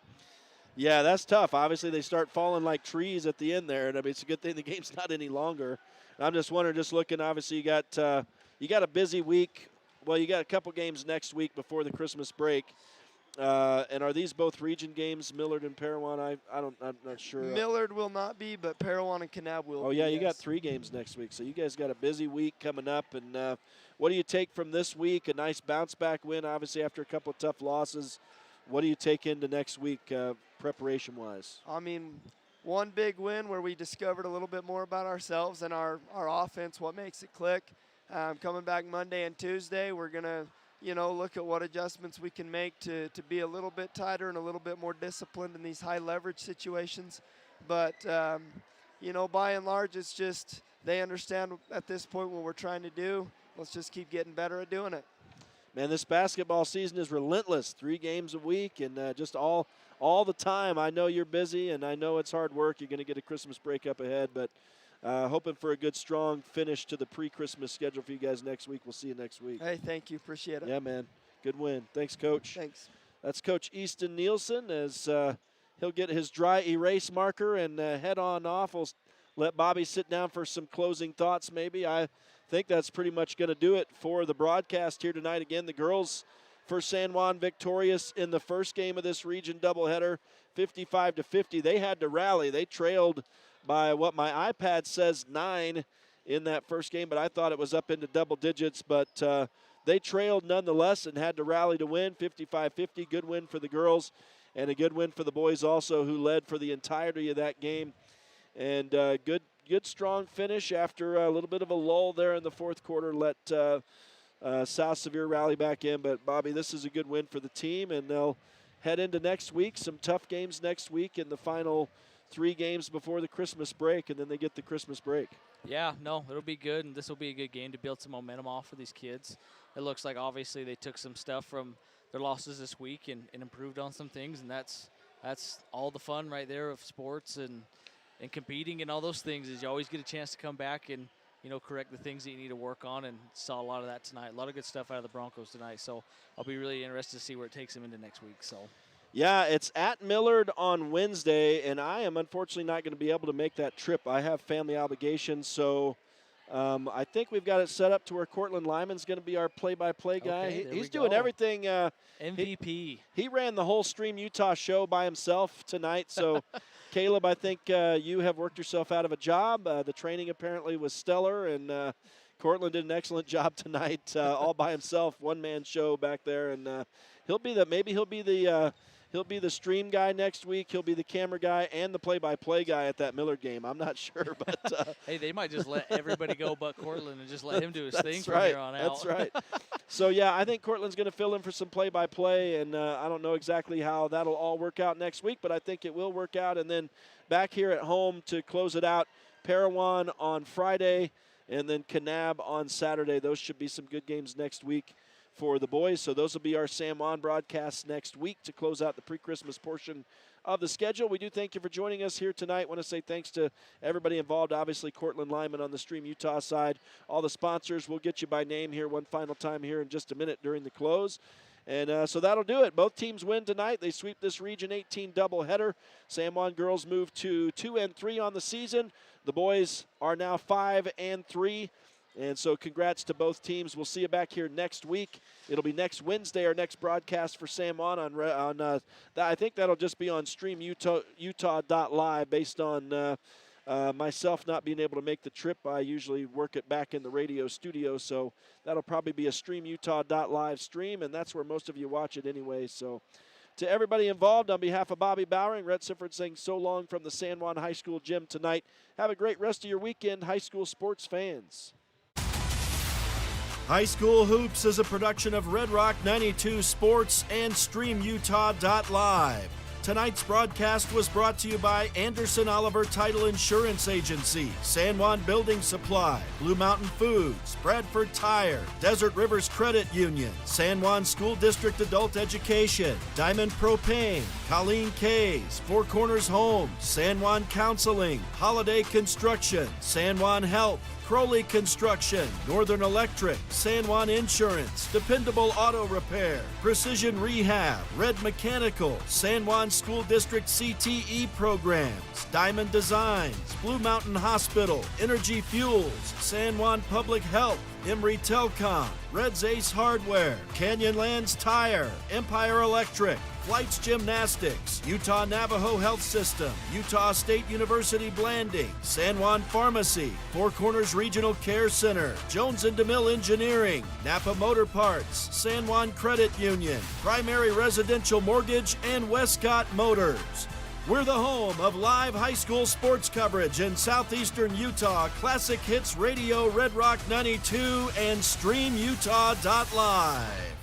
S1: Yeah, that's tough. Obviously, they start falling like trees at the end there, and I mean, it's a good thing the game's not any longer. And I'm just wondering, just looking, obviously, you got a busy week. Well, you got a couple games next week before the Christmas break. And are these both region games, Millard and Parowan? I'm not sure.
S3: Millard will not be, but Parowan and Kanab will be.
S1: Oh, yeah, you got 3 games next week. So you guys got a busy week coming up. And what do you take from this week? A nice bounce-back win, obviously, after a couple of tough losses. What do you take into next week preparation-wise?
S3: I mean, one big win where we discovered a little bit more about ourselves and our offense, what makes it click. Coming back Monday and Tuesday, we're going to look at what adjustments we can make to be a little bit tighter and a little bit more disciplined in these high leverage situations. But, by and large, it's just they understand at this point what we're trying to do. Let's just keep getting better at doing it.
S1: Man, this basketball season is relentless. 3 games a week and just all the time. I know you're busy, and I know it's hard work. You're going to get a Christmas break up ahead, but hoping for a good, strong finish to the pre-Christmas schedule for you guys next week. We'll see you next week.
S3: Hey, thank you. Appreciate it.
S1: Yeah, man. Good win. Thanks, Coach.
S3: Thanks.
S1: That's Coach Easton Nielsen as he'll get his dry erase marker and head on off. We'll let Bobby sit down for some closing thoughts maybe. I think that's pretty much going to do it for the broadcast here tonight. Again, the girls for San Juan victorious in the first game of this region doubleheader, 55-50. They had to rally. They trailed by what my iPad says 9 in that first game, but I thought it was up into double digits. But they trailed nonetheless and had to rally to win, 55-50. Good win for the girls and a good win for the boys also, who led for the entirety of that game. And good, strong finish after a little bit of a lull there in the fourth quarter. Let South Sevier rally back in. But, Bobby, this is a good win for the team, and they'll head into next week. Some tough games next week in the final 3 games before the Christmas break, and then they get the Christmas break.
S2: Yeah, no, it'll be good, and this will be a good game to build some momentum off for these kids. It looks like obviously they took some stuff from their losses this week and improved on some things, and that's all the fun right there of sports and competing and all those things, is you always get a chance to come back and, correct the things that you need to work on, and saw a lot of that tonight. A lot of good stuff out of the Broncos tonight, so I'll be really interested to see where it takes them into next week. So.
S1: Yeah, it's at Millard on Wednesday, and I am unfortunately not going to be able to make that trip. I have family obligations, so I think we've got it set up to where Cortland Lyman's going to be our play-by-play guy.
S2: Okay,
S1: He's doing everything.
S2: MVP.
S1: He ran the whole Stream Utah show by himself tonight, so Caleb, I think you have worked yourself out of a job. The training apparently was stellar, and Cortland did an excellent job tonight, all by himself, one-man show back there, and he'll be the stream guy next week. He'll be the camera guy and the play-by-play guy at that Millard game. I'm not sure, but
S2: hey, they might just let everybody go but Cortland and just let him do his thing from
S1: right.
S2: here on out.
S1: That's right. So, yeah, I think Cortland's going to fill in for some play-by-play, and I don't know exactly how that'll all work out next week, but I think it will work out. And then back here at home to close it out, Parowan on Friday, and then Kanab on Saturday. Those should be some good games next week for the boys. So those will be our San Juan broadcasts next week to close out the pre-Christmas portion of the schedule. We do thank you for joining us here tonight. I want to say thanks to everybody involved. Obviously, Cortland Lyman on the Stream Utah side. All the sponsors, we'll get you by name here one final time here in just a minute during the close. And so that'll do it. Both teams win tonight. They sweep this Region 18 doubleheader. San Juan girls move to 2-3 on the season. The boys are now 5-3. And so congrats to both teams. We'll see you back here next week. It'll be next Wednesday, our next broadcast for San Juan. I think that'll just be on StreamUtah.Live based on myself not being able to make the trip. I usually work it back in the radio studio, so that'll probably be a StreamUtah.Live stream, and that's where most of you watch it anyway. So to everybody involved, on behalf of Bobby Bowering, Rhett Sifford saying so long from the San Juan High School gym tonight. Have a great rest of your weekend, high school sports fans. High School Hoops is a production of Red Rock 92 Sports and StreamUtah.Live. Tonight's broadcast was brought to you by Anderson Oliver Title Insurance Agency, San Juan Building Supply, Blue Mountain Foods, Bradford Tire, Desert Rivers Credit Union, San Juan School District Adult Education, Diamond Propane, Colleen Kays, Four Corners Homes, San Juan Counseling, Holiday Construction, San Juan Health, Crowley Construction, Northern Electric, San Juan Insurance, Dependable Auto Repair, Precision Rehab, Red Mechanical, San Juan School District CTE Programs, Diamond Designs, Blue Mountain Hospital, Energy Fuels, San Juan Public Health, Emory Telcom, Red's Ace Hardware, Canyonlands Tire, Empire Electric, Flights Gymnastics, Utah Navajo Health System, Utah State University Blanding, San Juan Pharmacy, Four Corners Regional Care Center, Jones & DeMille Engineering, Napa Motor Parts, San Juan Credit Union, Primary Residential Mortgage, and Westcott Motors. We're the home of live high school sports coverage in southeastern Utah, Classic Hits Radio, Red Rock 92, and StreamUtah.Live.